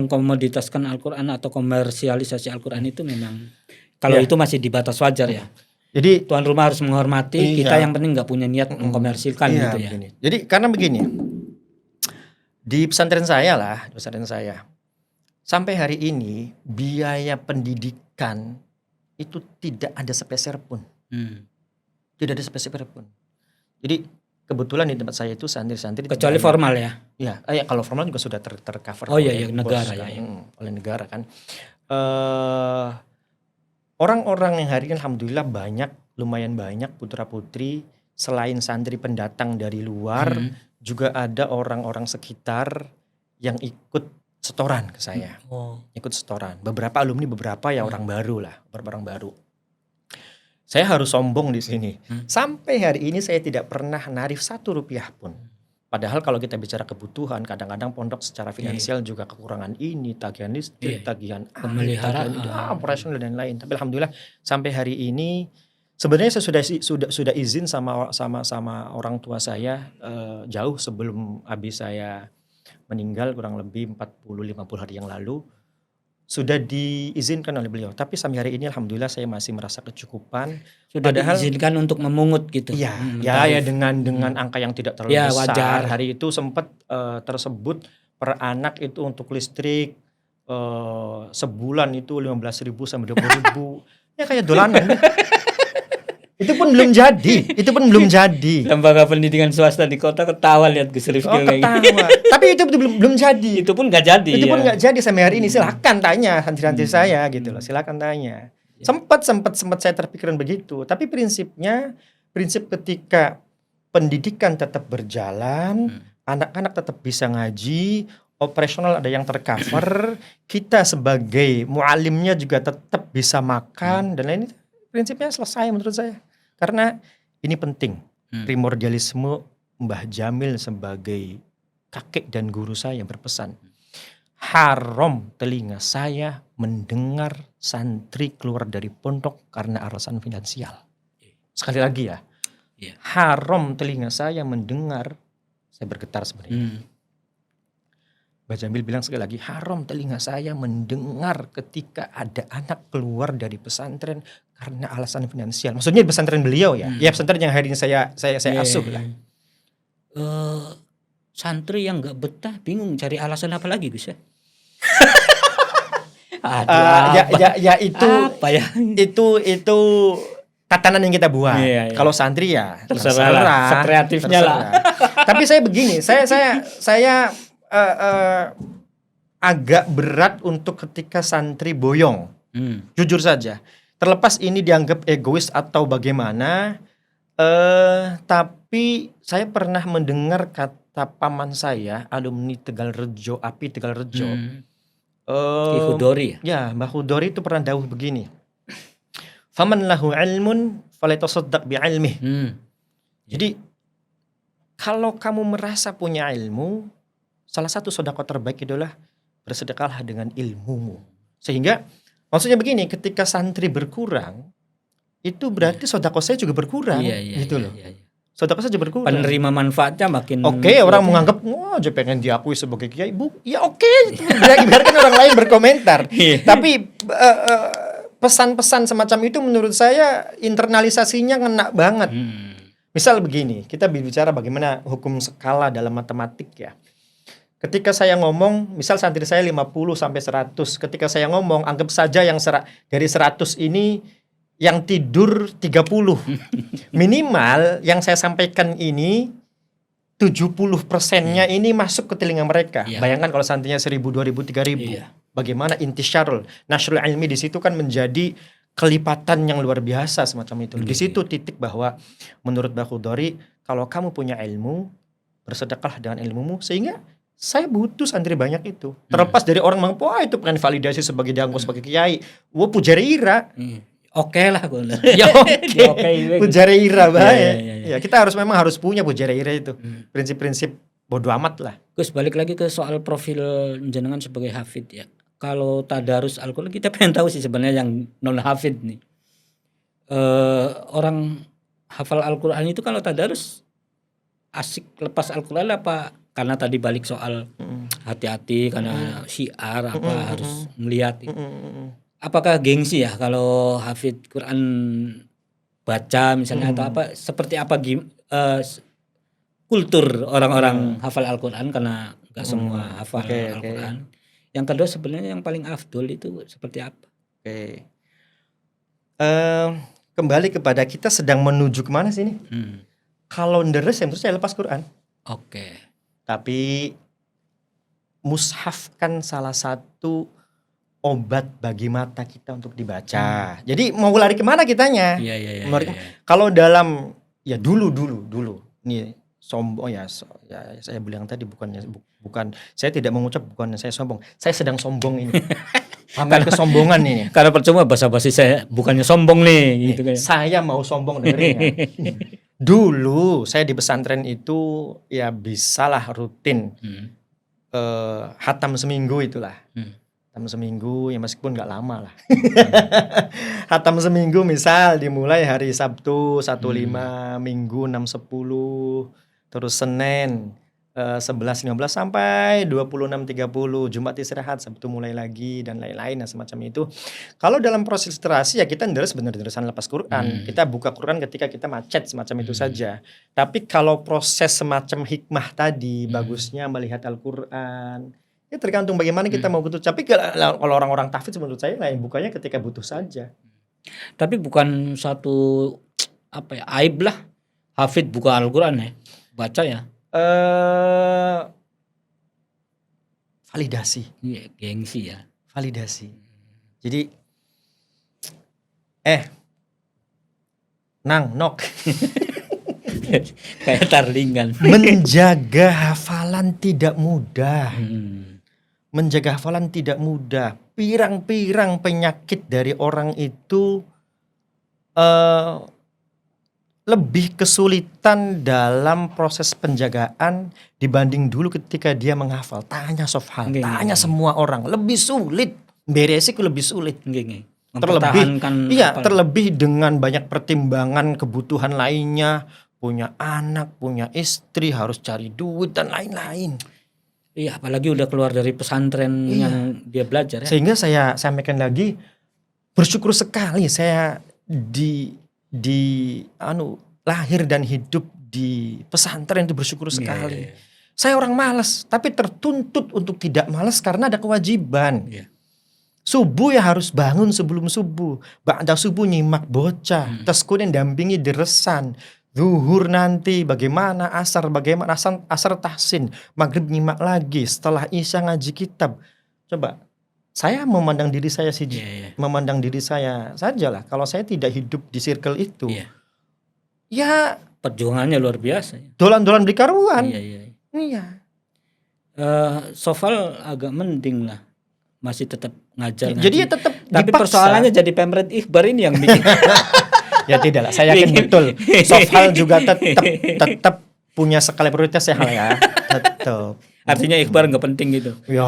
Komoditaskan Al-Quran atau komersialisasi Al-Quran itu memang kalau itu masih di batas wajar ya. Jadi tuan rumah harus menghormati, kita yang penting nggak punya niat mengkomersilkan gitu ya. Begini. Jadi karena begini, di pesantren saya sampai hari ini biaya pendidikan itu tidak ada sepeser pun. Tidak ada sepeser pun. Jadi kebetulan di tempat saya itu santri-santri kecuali formal ya. Iya, kalau formal juga sudah tercover oleh negara ya. Oleh negara kan. Orang-orang yang hari ini alhamdulillah lumayan banyak putra-putri selain santri pendatang dari luar juga ada orang-orang sekitar yang ikut setoran ke saya. Ikut setoran. Beberapa alumni, beberapa ya orang baru lah, beberapa orang baru. Saya harus sombong di sini. Sampai hari ini saya tidak pernah narif 1 rupiah pun. Padahal kalau kita bicara kebutuhan, kadang-kadang pondok secara finansial juga kekurangan ini, tagihan listrik, tagihan pemeliharaan, operasional dan lain. Tapi alhamdulillah sampai hari ini sebenarnya saya sudah izin sama orang tua saya jauh sebelum abi saya meninggal, kurang lebih 40-50 hari yang lalu sudah diizinkan oleh beliau. Tapi sampai hari ini alhamdulillah saya masih merasa kecukupan. Sudah Padahal diizinkan untuk memungut gitu. ya dengan angka yang tidak terlalu Ya, besar. wajar. Hari itu sempat tersebut per anak itu untuk listrik sebulan itu 15.000 sampai 20.000. Ya kayak dolanan. Itu pun belum jadi. Lembaga pendidikan swasta di kota ketawa lihat Gus Rifki kayak gitu. Ketawa. Tapi itu belum jadi. Itu pun nggak jadi. Itu pun ya. nggak jadi sampai hari ini. Silakan tanya santri-santri saya gitu loh. Silakan tanya. Sempat saya terpikiran begitu. Tapi prinsip ketika pendidikan tetap berjalan, anak-anak tetap bisa ngaji, operasional ada yang tercover, kita sebagai mualimnya juga tetap bisa makan dan lain-lain. Prinsipnya selesai menurut saya. Karena ini penting. Primordialisme Mbah Jamil sebagai kakek dan guru saya berpesan. Haram telinga saya mendengar santri keluar dari pondok karena alasan finansial. Sekali lagi ya. Haram telinga saya mendengar, saya bergetar sebenarnya. Mbah Jamil bilang sekali lagi, haram telinga saya mendengar ketika ada anak keluar dari pesantren karena alasan finansial. Maksudnya pesantren beliau ya. Ya pesantren yang hari ini saya asuh lah. Santri yang nggak betah bingung cari alasan apa lagi Gus ya? Itu tatanan yang kita buat. Kalau santri ya terserah. Sekreatifnya lah. Tapi saya begini, saya agak berat untuk ketika santri boyong. Jujur saja. Terlepas ini dianggap egois atau bagaimana, tapi saya pernah mendengar kata paman saya, alumni Tegalrejo, API Tegalrejo. Hudori. Ya, Mbah Hudori itu pernah dawuh begini. Faman lahu ilmun falatasaddaq bi ilmih. Jadi kalau kamu merasa punya ilmu, salah satu sedekah terbaik adalah bersedekahlah dengan ilmumu. Sehingga maksudnya begini, ketika santri berkurang, itu berarti sedekah saya juga berkurang, gitu loh. Sedekah saya berkurang. Penerima manfaatnya makin. Oke, orang menganggap wah aja pengen diakui sebagai kiai. Ya oke, biarkan orang lain berkomentar. Tapi pesan-pesan semacam itu menurut saya internalisasinya ngena banget. Misal begini, kita bicara bagaimana hukum skala dalam matematik ya. Ketika saya ngomong, misal santri saya 50 sampai 100. Ketika saya ngomong, anggap saja yang dari 100 ini yang tidur 30. Minimal yang saya sampaikan ini 70%-nya ini masuk ke telinga mereka. Bayangkan kalau santrinya 1.000, 2.000, 3.000. Bagaimana intisyarul nasrul ilmi di situ kan menjadi kelipatan yang luar biasa semacam itu. Di situ titik bahwa menurut Mbah Hudori, kalau kamu punya ilmu, bersedekahlah dengan ilmumu, sehingga saya butuh santri banyak itu. Terlepas dari orang menganggap, wah itu pengen validasi sebagai dianggap sebagai kiai. Wah pujareira. Oke lah gue. Ya oke. Pujareira baik. Ya kita memang harus punya pujareira itu. Prinsip-prinsip bodo amat lah. Gus, balik lagi ke soal profil jenengan sebagai hafid ya. Kalau tadarus Al-Quran kita pengen tahu sih sebenarnya yang non hafid nih. Orang hafal Al-Quran itu kalau tadarus asik lepas Al-Quran apa? Karena tadi balik soal hati-hati karena syiar harus melihat. Apakah gengsi ya kalau hafid Quran baca misalnya atau apa? Seperti apa kultur orang-orang hafal Al-Quran karena nggak semua hafal Al-Quran. Yang kedua sebenarnya yang paling afdol itu seperti apa? Kembali kepada kita sedang menuju kemana sih ini? Kalau deres ya menurut saya lepas Quran. Tapi mushaf kan salah satu obat bagi mata kita untuk dibaca. Jadi mau lari kemana kitanya? Kalau dalam ya dulu nih sombong ya, saya bilang tadi bukan saya tidak mengucap bukan saya sombong. Saya sedang sombong ini. Pamer kesombongan ini. Karena percuma basa-basi saya bukannya sombong nih gitu kan. Saya mau sombong dengerin ya. Dulu saya di pesantren itu ya bisalah rutin hatam seminggu itulah. Hatam seminggu ya meskipun nggak lama lah. Hatam seminggu misal dimulai hari Sabtu 15, Minggu 6-10, terus Senin 11-15 sampai 26-30, Jumat istirahat, Sabtu mulai lagi dan lain-lain nah semacam itu. Kalau dalam proses literasi ya kita deres bener-beneran lepas Quran. Kita buka Quran ketika kita macet semacam itu saja. Tapi kalau proses semacam hikmah tadi bagusnya melihat Al-Quran. Ya tergantung bagaimana kita mau butuh. Tapi kalau orang-orang tahfidz menurut saya lah yang bukanya ketika butuh saja. Tapi bukan satu aib lah hafid buka Al-Quran ya, baca ya. Validasi. Iya, gengsi ya. Validasi. Jadi nok Kayak tarlingan. menjaga hafalan tidak mudah. Menjaga hafalan tidak mudah. Pirang-pirang penyakit dari orang itu lebih kesulitan dalam proses penjagaan dibanding dulu ketika dia menghafal. Tanya Sofhal, tanya semua orang, lebih sulit. Beresik lebih sulit. Terlebih dengan banyak pertimbangan kebutuhan lainnya, punya anak, punya istri, harus cari duit dan lain-lain. Iya, apalagi udah keluar dari pesantren yang dia belajar ya. Sehingga saya sampaikan lagi, bersyukur sekali saya lahir dan hidup di pesantren itu bersyukur sekali. Saya orang malas, tapi tertuntut untuk tidak malas karena ada kewajiban. Subuh ya harus bangun sebelum subuh. Ba'da subuh nyimak bocah, terus kemudian dampingi deresan. Zuhur nanti bagaimana, asar bagaimana, asar tahsin, maghrib nyimak lagi, setelah isya ngaji kitab. Coba saya memandang diri saya memandang diri saya sajalah. Kalau saya tidak hidup di circle itu, ya perjuangannya luar biasa. Dolan-dolan beli karuan. Iya. Sofal agak mending lah, masih tetap ngajar. Jadi ya tetap. Tapi persoalannya jadi Pemret Ikhbar ini yang bikin. Ya tidak lah, saya yakin betul. Sofal juga tetap punya skala prioritas ya hal ya. Tetap. Artinya Ikhbar nggak penting gitu. Ya.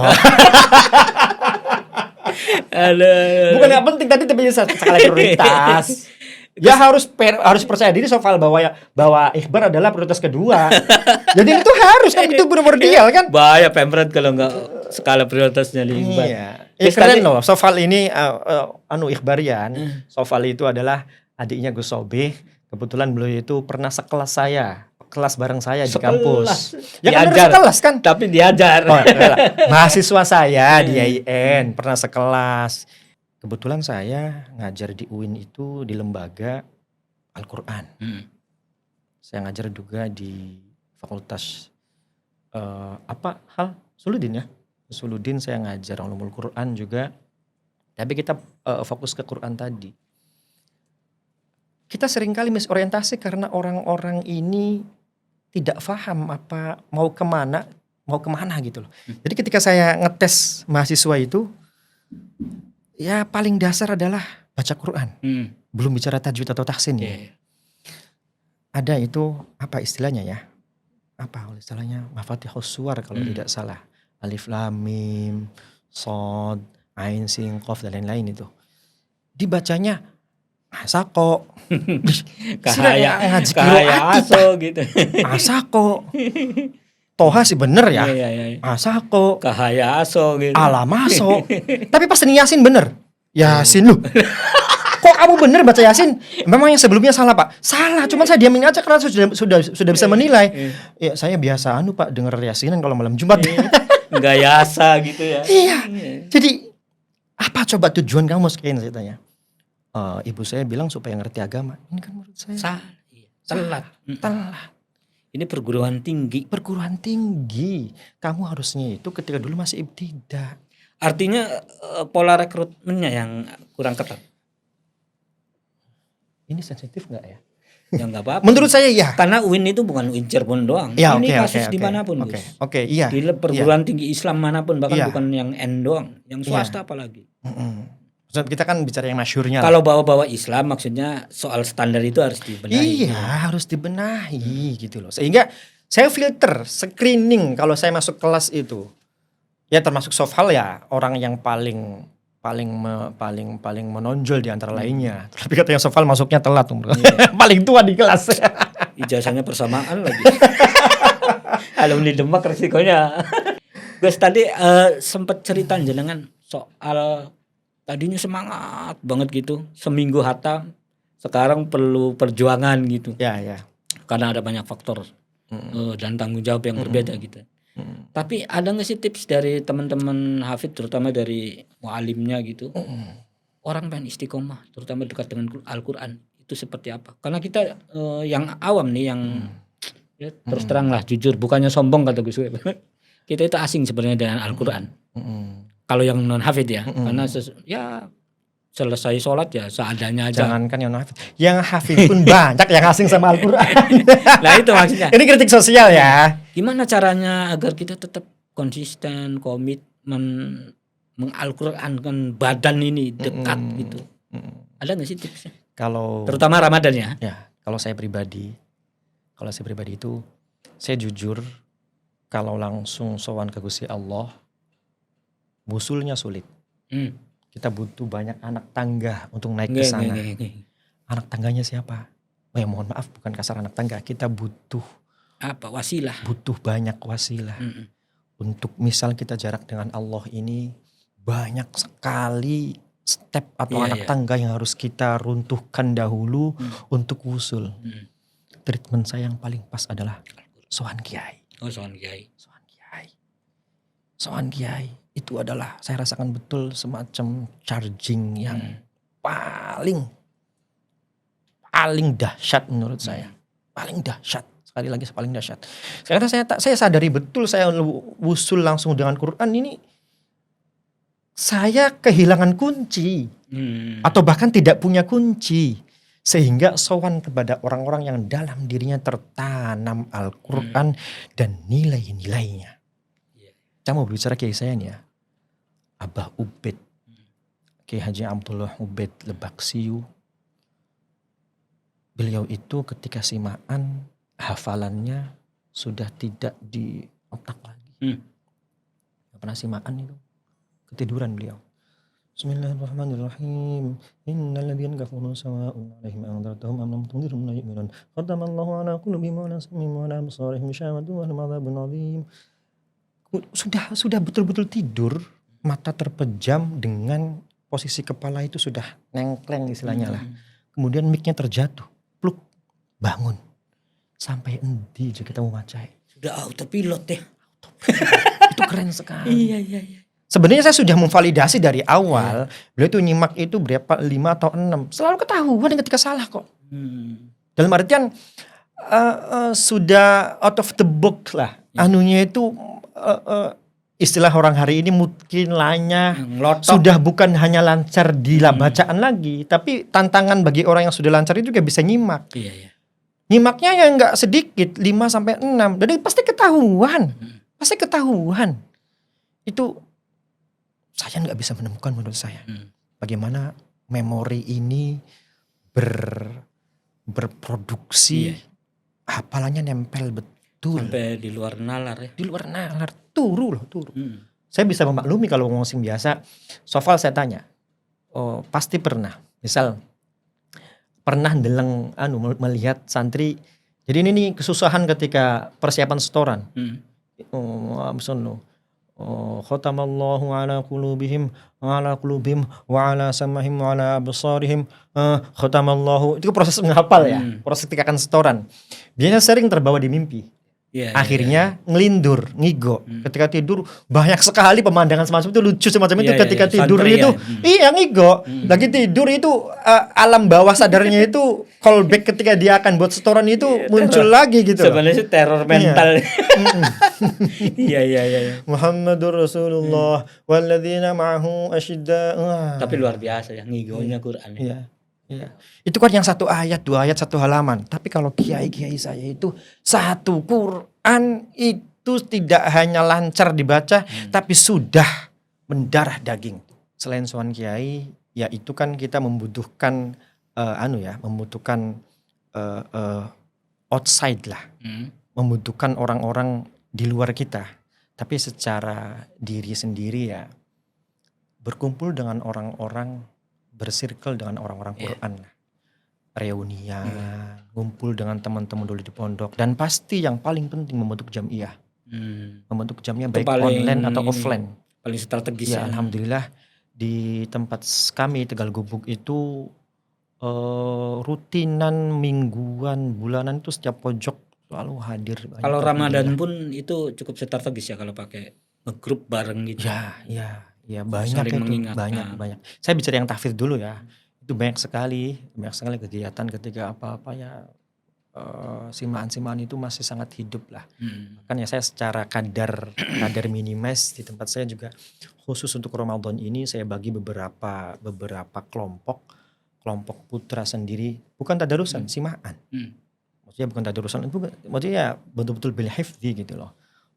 Bukan nggak penting, tapi punya skala prioritas. Ya harus percaya diri Sofal bahwa Ikhbar adalah prioritas kedua. Jadi itu harus kan, itu primordial kan. Bahaya Pemret kalau nggak skala prioritasnya di Ikhbar. Iya. Keren loh Sofal ini Ikhbarian. Sofal itu adalah adiknya Gus Sobeh. Kebetulan beliau itu pernah sekelas saya, kelas bareng saya di kampus. Ya kan sekelas kan, tapi diajar. Mahasiswa saya di IAIN pernah sekelas. Kebetulan saya ngajar di UIN itu di lembaga Al-Quran. Saya ngajar juga di fakultas Suludin ya. Suludin saya ngajar ulumul Quran juga. Tapi kita fokus ke Quran tadi. Kita seringkali misorientasi karena orang-orang ini tidak paham apa mau kemana gitu loh. Jadi ketika saya ngetes mahasiswa itu, ya paling dasar adalah baca Quran. Belum bicara tajwid atau tahsin ya. Ada itu apa istilahnya ya? Apa istilahnya? Mafatihus Suwar kalau tidak salah. Alif Lam Mim, Shad, Ain Sin Qaf dan lain-lain itu. Dibacanya asako. Kahaya aso gitu. Asako. Toha sih bener ya. Asako. Kahaya aso gitu. Alamaso. Tapi pas ini Yasin bener. Yasin lu. Kok kamu bener baca Yasin? Memang yang sebelumnya salah Pak. Salah, cuman saya diamin aja karena sudah bisa menilai. Ya saya biasa Pak denger Yasinan kalau malam Jumat. Enggak yasa gitu ya. Iya. Jadi apa coba tujuan kamu sekian saya tanya. Ibu saya bilang supaya ngerti agama. Ini kan menurut saya telat. Ini perguruan tinggi. Kamu harusnya itu ketika dulu masih ibtidah. Artinya pola rekrutmennya yang kurang ketat. Ini sensitif nggak ya? Ya nggak apa-apa. Menurut saya ya. Karena UIN itu bukan UIN Cirebon doang. Ya, Ini oke, kasus oke, dimanapun, oke. Gus. Oke, iya. Di perguruan tinggi Islam manapun, bahkan Iya. bukan yang N doang, yang swasta apalagi. Maksud kita kan bicara yang masyhurnya. Kalau bawa-bawa Islam maksudnya soal standar itu harus dibenahi. Iya, harus dibenahi gitu loh. Sehingga saya filter, screening kalau saya masuk kelas itu. Ya termasuk Sofal ya orang yang paling menonjol di antara lainnya. Tapi katanya Sofal masuknya telat, paling tua di kelas. Ijazahnya persamaan lagi. Alumni Demak resikonya. Gus tadi sempat cerita jenengan soal tadinya semangat banget gitu, seminggu hatam, sekarang perlu perjuangan gitu. Ya, ya. Karena ada banyak faktor dan tanggung jawab yang berbeda gitu. Tapi ada nggak sih tips dari teman-teman hafid, terutama dari mualimnya gitu, orang pengen istiqomah, terutama dekat dengan Al-Quran itu seperti apa? Karena kita yang awam nih, yang ya, terus terang lah, jujur, bukannya sombong kata Gus Web. Kita itu asing sebenarnya dengan Al-Quran. Kalau yang non hafid ya, karena ya selesai sholat ya seadanya aja. Jangankan yang hafid, yang hafid pun banyak yang asing sama Al-Quran. Nah itu maksudnya. Ini kritik sosial ya. Gimana caranya agar kita tetap konsisten, komitmen mengal-Qurankan badan ini dekat gitu? Ada nggak sih tipsnya? Kalau Terutama Ramadan ya. Ya, kalau saya pribadi itu saya jujur, kalau langsung sowan ke Gusti Allah, musulnya sulit. Kita butuh banyak anak tangga untuk naik ke sana. Anak tangganya siapa? Oh ya mohon maaf, bukan kasar anak tangga. Kita butuh Apa wasilah? Butuh banyak wasilah. Untuk misal kita jarak dengan Allah ini banyak sekali step atau anak tangga yang harus kita runtuhkan dahulu untuk wusul. Treatment saya yang paling pas adalah sowan kiai. Oh, sowan kiai. Sowan kiai itu adalah saya rasakan betul semacam charging yang paling dahsyat menurut saya. Paling dahsyat. Sekali lagi paling dahsyat. Karena saya sadari betul saya wusul langsung dengan Quran ini, saya kehilangan kunci atau bahkan tidak punya kunci, sehingga sowan kepada orang-orang yang dalam dirinya tertanam Al-Quran dan nilai-nilainya. Saya mau bicara kiai saya nih ya, Abah Ubed, Kiai Haji Abdullah Ubed Lebaksiyu. Beliau itu ketika simaan hafalannya sudah tidak di otak lagi. Gak pernah simaan itu, ketiduran beliau. Bismillahirrahmanirrahim. Innal ladzina kafaru sawa'un 'alaihim anzartahum am lam tunzirhum la yu'minun. Khatamallahu 'ala qulubihim wa 'ala sam'ihim wa 'ala absarihim ghishawatun wa lahum 'adzabun 'adzim. Sudah betul-betul tidur, mata terpejam dengan posisi kepala itu sudah nengkleng istilahnya lah. Kemudian mic-nya terjatuh, pluk, bangun. Sampai endi aja kita mau macai. Sudah autopilot ya. Itu keren sekali. Iya. Sebenarnya saya sudah memvalidasi dari awal. Beliau itu nyimak itu berapa, 5 atau 6. Selalu ketahuan ketika salah kok. Dalam artian sudah out of the box lah. Anunya itu istilah orang hari ini mungkin lainnya sudah bukan hanya lancar di bacaan lagi. Tapi tantangan bagi orang yang sudah lancar itu juga bisa nyimak. Iya. Nyimaknya yang gak sedikit, 5 sampai 6. Dan pasti ketahuan. Itu saya gak bisa menemukan menurut saya. Bagaimana memori ini berproduksi, hafalannya nempel betul. Sampai di luar nalar ya. Di luar nalar, turu. Saya bisa memaklumi kalau ngomong biasa. Sofal saya tanya, pasti pernah. Misal, pernah melihat santri. Jadi ini nih kesusahan ketika persiapan setoran. Khatamallahu ala qulubihim wa ala sam'ihim wa ala absarihim. Khatamallahu, itu proses menghafal ya. Proses ketika akan setoran. Biasanya sering terbawa di mimpi. Akhirnya ngelindur, ngigo. Ketika tidur banyak sekali pemandangan semacam itu, lucu semacam itu ketika tidur Santri itu. Iya ngigo. Lagi tidur itu alam bawah sadarnya itu callback ketika dia akan buat setoran itu muncul lagi gitu. Sebenarnya sih teror mental. Iya. Muhammadur Rasulullah walladzina ma'ahu asyidda. Tapi luar biasa ya ngigonya Quran. Iya. Iya. Itu kan yang 1 ayat, 2 ayat, 1 halaman. Tapi kalau kiai-kiai saya itu 1 Quran itu tidak hanya lancar dibaca, tapi sudah mendarah daging. Selain soal kiai, ya itu kan kita membutuhkan membutuhkan outside lah, membutuhkan orang-orang di luar kita. Tapi secara diri sendiri ya berkumpul dengan orang-orang, bersirkel dengan orang-orang Quran lah. Reunian, ngumpul dengan teman-teman dulu di pondok, dan pasti yang paling penting membentuk jamiah. Membentuk jamiah baik online atau offline. Paling strategis Ya, alhamdulillah di tempat kami Tegal Gubuk itu rutinan, mingguan, bulanan itu setiap pojok selalu hadir. Kalau Ramadan pun itu cukup strategis ya kalau pakai ngegrup bareng gitu. Ya banyak Saling itu, mengingatkan. banyak. Saya bicara yang tahfidz dulu ya. Itu banyak sekali kegiatan ketika apa-apa ya, simaan-simaan itu masih sangat hidup lah. Kan ya saya secara kadar minimis di tempat saya juga khusus untuk Ramadan ini saya bagi beberapa kelompok putra sendiri, bukan tadarusan, simaan. Maksudnya bukan tadarusan, maksudnya ya betul-betul bil hifdzi gitu loh.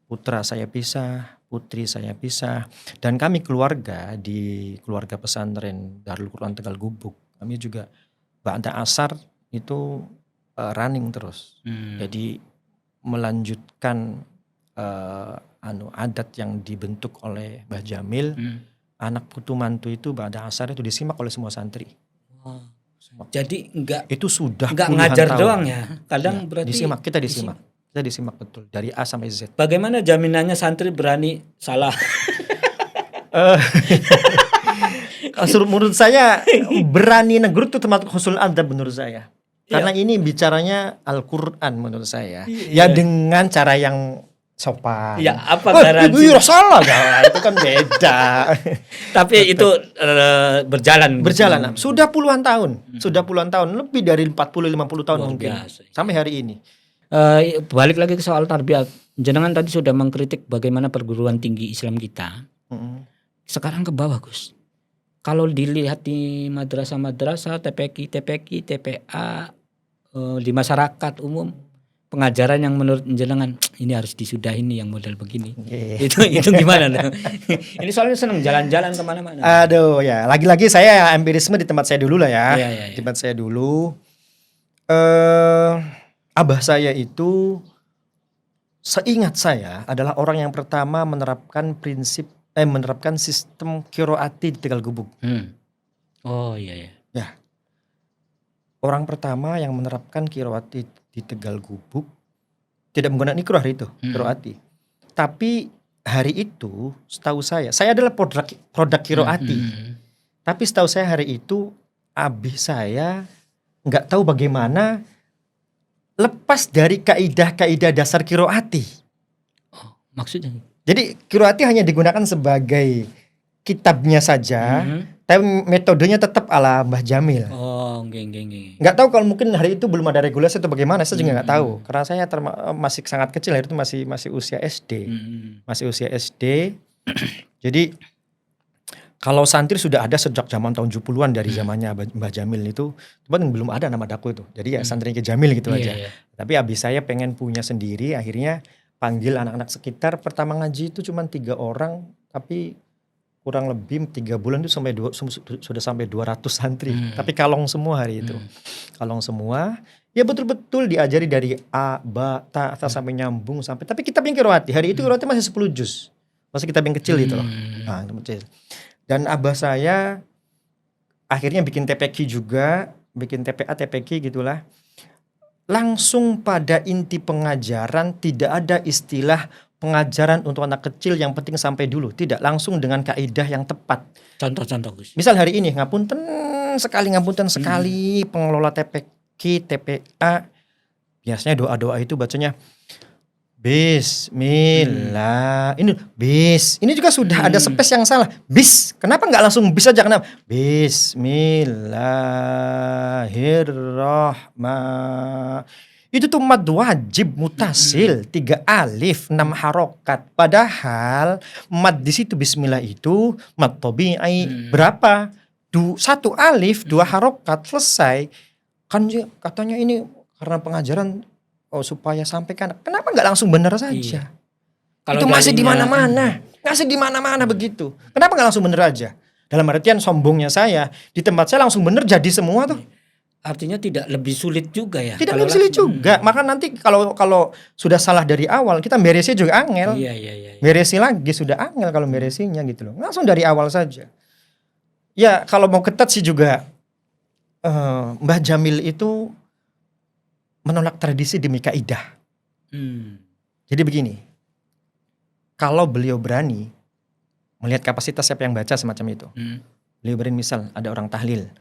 Putra saya pisah, putri saya pisah, dan kami keluarga di keluarga pesantren Darul Quran Tegal Gubuk, kami juga ba'da asar itu running terus. Jadi melanjutkan adat yang dibentuk oleh Mbah Jamil, anak putu mantu itu ba'da asar itu disimak oleh semua santri. Jadi itu sudah enggak puluhan ngajar tahun. doang ya. Kadang berarti kita disimak. Kita disimak betul dari A sampai Z. Bagaimana jaminannya santri berani salah? Menurut saya berani negur itu termasuk husnul adab menurut saya. Karena ini bicaranya Al-Quran menurut saya. Ya dengan cara yang sopan. Ya apa garansi? Salah itu kan beda. Tapi itu berjalan. Sudah puluhan tahun. Lebih dari 40-50 tahun mungkin. Biasa. Sampai hari ini. Balik lagi ke soal tarbiyat. Jenengan tadi sudah mengkritik bagaimana perguruan tinggi Islam kita. Sekarang ke bawah, Gus. Kalau dilihat di madrasah-madrasah, TPQ, TPA, di masyarakat umum, pengajaran yang menurut jenengan ini harus disudahi nih yang model begini. Itu gimana? Ini soalnya senang jalan-jalan kemana-mana. Aduh ya, lagi-lagi saya empirisme di tempat saya dulu lah ya. Iya. Di tempat saya dulu. Abah saya itu seingat saya adalah orang yang pertama menerapkan sistem qiraati di Tegal Gubuk. Oh iya. Ya. Orang pertama yang menerapkan qiraati di Tegal Gubuk, tidak menggunakan ikrah itu, qiraati. Tapi hari itu setahu saya adalah produk qiraati. Tapi setahu saya hari itu abih saya nggak tahu bagaimana lepas dari kaidah-kaidah dasar qiraati. Oh, maksudnya? Jadi qiraati hanya digunakan sebagai kitabnya saja, tapi metodenya tetap ala Mbah Jamil. Oh, enggak. Nggak tahu kalau mungkin hari itu belum ada regulasi atau bagaimana, saya juga nggak tahu. Karena saya masih sangat kecil, hari itu masih usia SD. Masih usia SD. Jadi kalau santri sudah ada sejak zaman tahun 70-an dari zamannya Mbah Jamil itu, cuman belum ada nama daku itu. Jadi ya santri ke Jamil gitu aja. Tapi abis saya pengen punya sendiri, akhirnya panggil anak-anak sekitar. Pertama ngaji itu cuma 3 orang, tapi kurang lebih 3 bulan itu sudah sampai 200 santri. Tapi kalong semua hari itu. Kalong semua. Ya betul-betul diajari dari A, Ba, Ta, sampai nyambung sampai. Tapi kitab yang qiraati, hari itu qiraati masih 10 juz. Masih kitab yang kecil itu loh. Nah, kecil. Dan abah saya akhirnya bikin TPQ juga, bikin TPA, TPQ gitulah. Langsung pada inti pengajaran, tidak ada istilah pengajaran untuk anak kecil yang penting sampai dulu. Tidak, langsung dengan kaidah yang tepat. Contoh Gus. Misal hari ini ngapunten sekali pengelola TPQ, TPA. Biasanya doa-doa itu bacanya Bismillah. Ini juga sudah ada space yang salah. Kenapa nggak langsung bis aja? Kenapa? Bismillahirrahmanirrahim. Itu tuh mad wajib mutasil, 3 alif, 6 harokat. Padahal mad di situ bismillah itu mad tabi'i berapa? Satu alif, 2 harokat, selesai. Kan katanya ini karena pengajaran supaya sampaikan. Kenapa nggak langsung benar saja? Iya. Itu masih di mana-mana. Masih di mana-mana begitu. Kenapa nggak langsung benar aja? Dalam artian sombongnya saya, di tempat saya langsung benar jadi semua tuh. Artinya tidak lebih sulit juga ya. Tidak kalau lebih sulit langsung. juga. Maka nanti kalau sudah salah dari awal, kita beresnya juga angel. Iya. Beresi lagi sudah angel kalau beresinya gitu loh. Langsung dari awal saja. Ya kalau mau ketat sih juga Mbah Jamil itu menolak tradisi demi kaidah. Jadi begini, kalau beliau berani melihat kapasitas siapa yang baca semacam itu, beliau berani misal ada orang tahlil,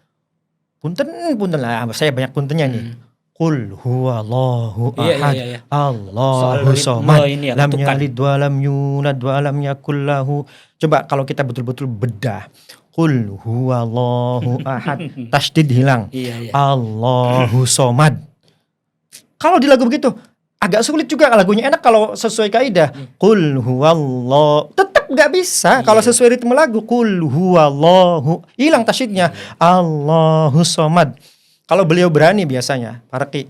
punten lah, saya banyak puntennya nih. Qul huwallahu ahad, Iya. Allahu Soal somad, ritme ini ya, lam ketukan. yalid wa lam yulad wa lam yakul lahu. Coba kalau kita betul-betul bedah, Qul huwallahu ahad, tasydid hilang. Iya. Allahu somad. Kalau di lagu begitu agak sulit juga lagunya. Enak kalau sesuai kaidah. Qul huwallahu, tetap nggak bisa kalau sesuai ritme lagu. Qul huwallahu, hilang tasydidnya. Allahu somad. Kalau beliau berani biasanya Farqi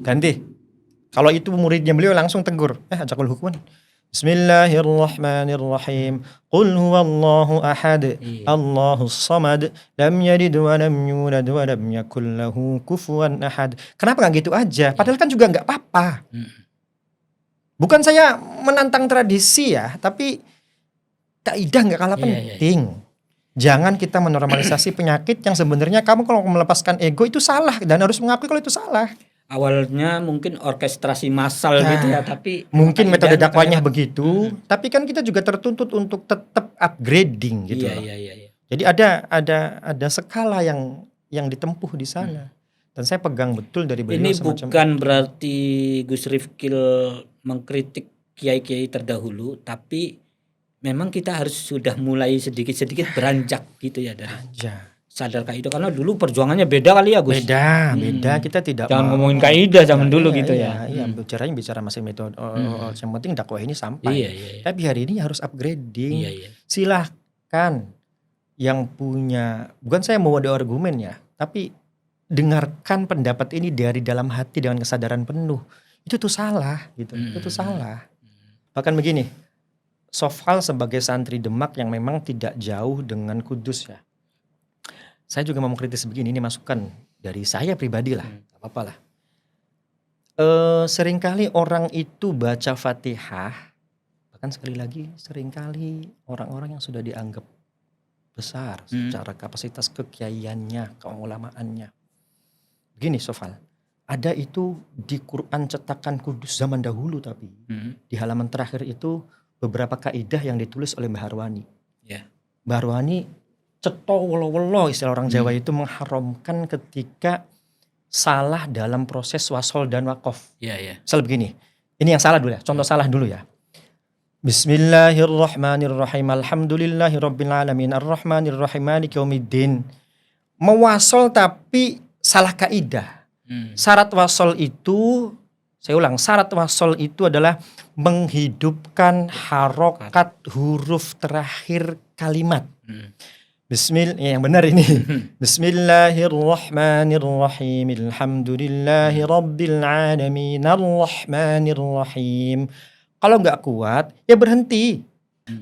ganti. Kalau itu muridnya beliau langsung tegur, ajakul hukuman. Bismillahirrahmanirrahim. Qul huwallahu ahad, Allahus samad, lam yalid wa lam yulad wa lam yakul lahu kufuwan ahad. Kenapa gak gitu aja? Padahal kan juga gak apa-apa. Bukan saya menantang tradisi ya, tapi kaidah gak kalah penting. Jangan kita menormalisasi penyakit yang sebenarnya kamu kalau melepaskan ego itu salah dan harus mengakui kalau itu salah. Awalnya mungkin orkestrasi massal gitu ya, tapi mungkin metode dakwahnya begitu, tapi kan kita juga tertuntut untuk tetap upgrading gitu loh. Iya. Jadi ada skala yang ditempuh di sana. Dan saya pegang betul dari beliau ini semacam bukan berarti Gus Rifkil mengkritik kiai-kiai terdahulu, tapi memang kita harus sudah mulai sedikit-sedikit beranjak gitu ya dari sadar kaidah, karena dulu perjuangannya beda kali ya Gus. Beda. Kita tidak jangan ngomongin kaidah zaman dulu gitu ya. Iya, bicara masih metode. Yang penting dakwah ini sampai. Iya. Tapi hari ini harus upgrading. Iya. Silahkan yang punya, bukan saya mau ada argumen ya, tapi dengarkan pendapat ini dari dalam hati dengan kesadaran penuh. Itu tuh salah gitu. Itu salah. Bahkan begini, Sofal sebagai santri Demak yang memang tidak jauh dengan Kudus ya. Saya juga mau mengkritis begini, ini masukan dari saya pribadi lah, gak apa-apa lah. Seringkali orang itu baca Fatihah, bahkan sekali lagi seringkali orang-orang yang sudah dianggap besar secara kapasitas kekiaiannya, keulamaannya. Begini Sofal, ada itu di Quran cetakan Kudus zaman dahulu tapi di halaman terakhir itu beberapa kaidah yang ditulis oleh Mbah Harwani. Mbah Harwani ceto wolo-wolo istilah orang Jawa itu mengharamkan ketika salah dalam proses wasol dan wakof. Misal begini, ini yang salah dulu ya, contoh salah dulu ya. Bismillahirrahmanirrahim, alhamdulillahirabbil alamin, arrahmanirrahim, maliki yaumiddin. Mewasol tapi salah kaidah. Syarat wasol itu, saya ulang, syarat wasol itu adalah menghidupkan harokat huruf terakhir kalimat. Yang benar ini. Bismillahirrahmanirrahim. Alhamdulillahirabbil alamin. Arrahmanirrahim. Kalau enggak kuat, ya berhenti.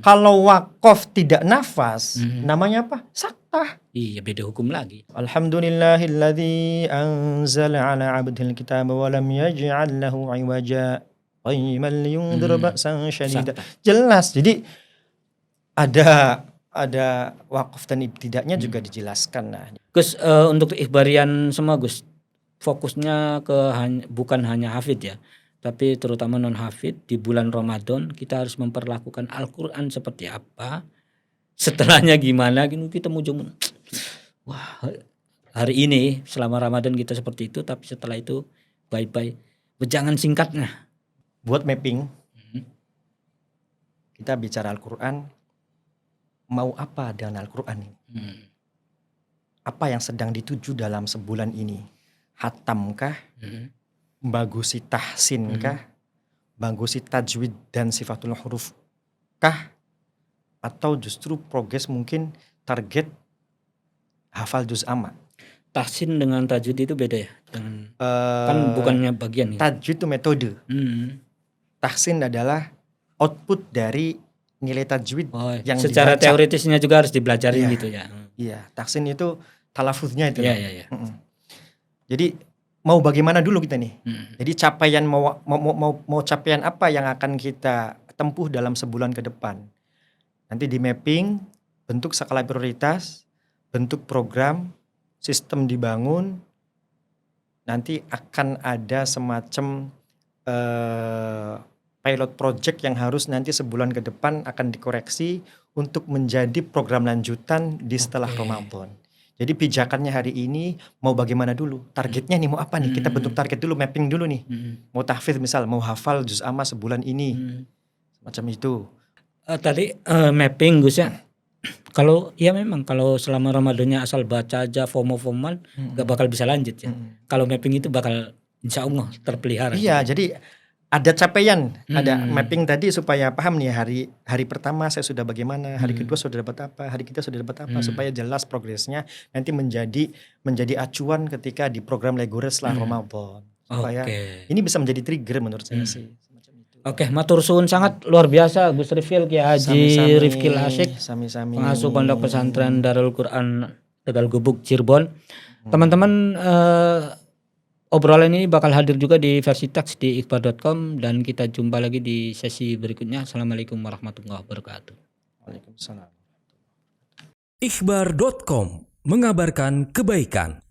Kalau waqaf tidak nafas, namanya apa? Saktah. Iya, beda hukum lagi. Alhamdulillahilladzi anzala ala 'abdihil kitaba wa lam yaj'al lahu 'iwaja qayyiman liyundhir ba'san syadida. Jelas. Jadi ada wakaf dan ibtidaknya juga dijelaskan. Nah, Gus, untuk ikhbarian semua Gus, fokusnya bukan hanya hafid ya, tapi terutama non hafid. Di bulan Ramadan kita harus memperlakukan Al-Quran seperti apa, setelahnya gimana, kita mau jumlah. Wah, hari ini selama Ramadan kita seperti itu, tapi setelah itu bye-bye. Jangan singkatnya. Buat mapping, kita bicara Al-Quran. Mau apa dengan Al-Quran ini? Apa yang sedang dituju dalam sebulan ini? Hatamkah? Bagusi tahsinkah? Bagusi tajwid dan sifatul huruf kah? Atau justru progres mungkin target hafal juz amma. Tahsin dengan tajwid itu beda ya? Dengan, Eh, kan bukannya bagian ya? Tajwid itu metode. Tahsin adalah output dari nilai tajwid Oh, yang secara dibaca. teoritisnya juga harus dibelajarin Iya. gitu ya. Iya, tahsin itu talafuznya itu. Iya, loh. iya, iya. Jadi mau bagaimana dulu kita nih? Mm. Jadi capaian mau capaian apa yang akan kita tempuh dalam sebulan ke depan? Nanti di mapping, bentuk skala prioritas, bentuk program, sistem dibangun, nanti akan ada semacam pilot project yang harus nanti sebulan ke depan akan dikoreksi untuk menjadi program lanjutan di setelah Oke. Ramadan. Jadi pijakannya hari ini mau bagaimana dulu? Targetnya nih mau apa nih? Kita bentuk target dulu, mapping dulu nih. Mau tahfidz misal, mau hafal juz amma sebulan ini. Macam itu. Tadi mapping Gus ya. Kalau ya memang kalau selama Ramadannya asal baca aja FOMO-FOMOan gak bakal bisa lanjut ya. Kalau mapping itu bakal insya Allah terpelihara. Iya, jadi ada capaian, ada mapping tadi supaya paham nih hari pertama saya sudah bagaimana, hari kedua sudah dapat apa, hari ketiga sudah dapat apa, supaya jelas progresnya nanti menjadi acuan ketika di program legures setelah Ramadan. Supaya Oke. ini bisa menjadi trigger menurut saya sih. Semacam itu. Oke, matur suwun sangat luar biasa Gus Rifil Kiai Haji Sami-sami, Rifkil Asyik, sami-sami. pengasuh Pondok Pesantren Darul Quran Tegal Gubuk Cirebon. Teman-teman, obrolan ini bakal hadir juga di versi teks di ikhbar.com dan kita jumpa lagi di sesi berikutnya. Assalamualaikum warahmatullahi wabarakatuh. Waalaikumsalam. Ikhbar.com mengabarkan kebaikan.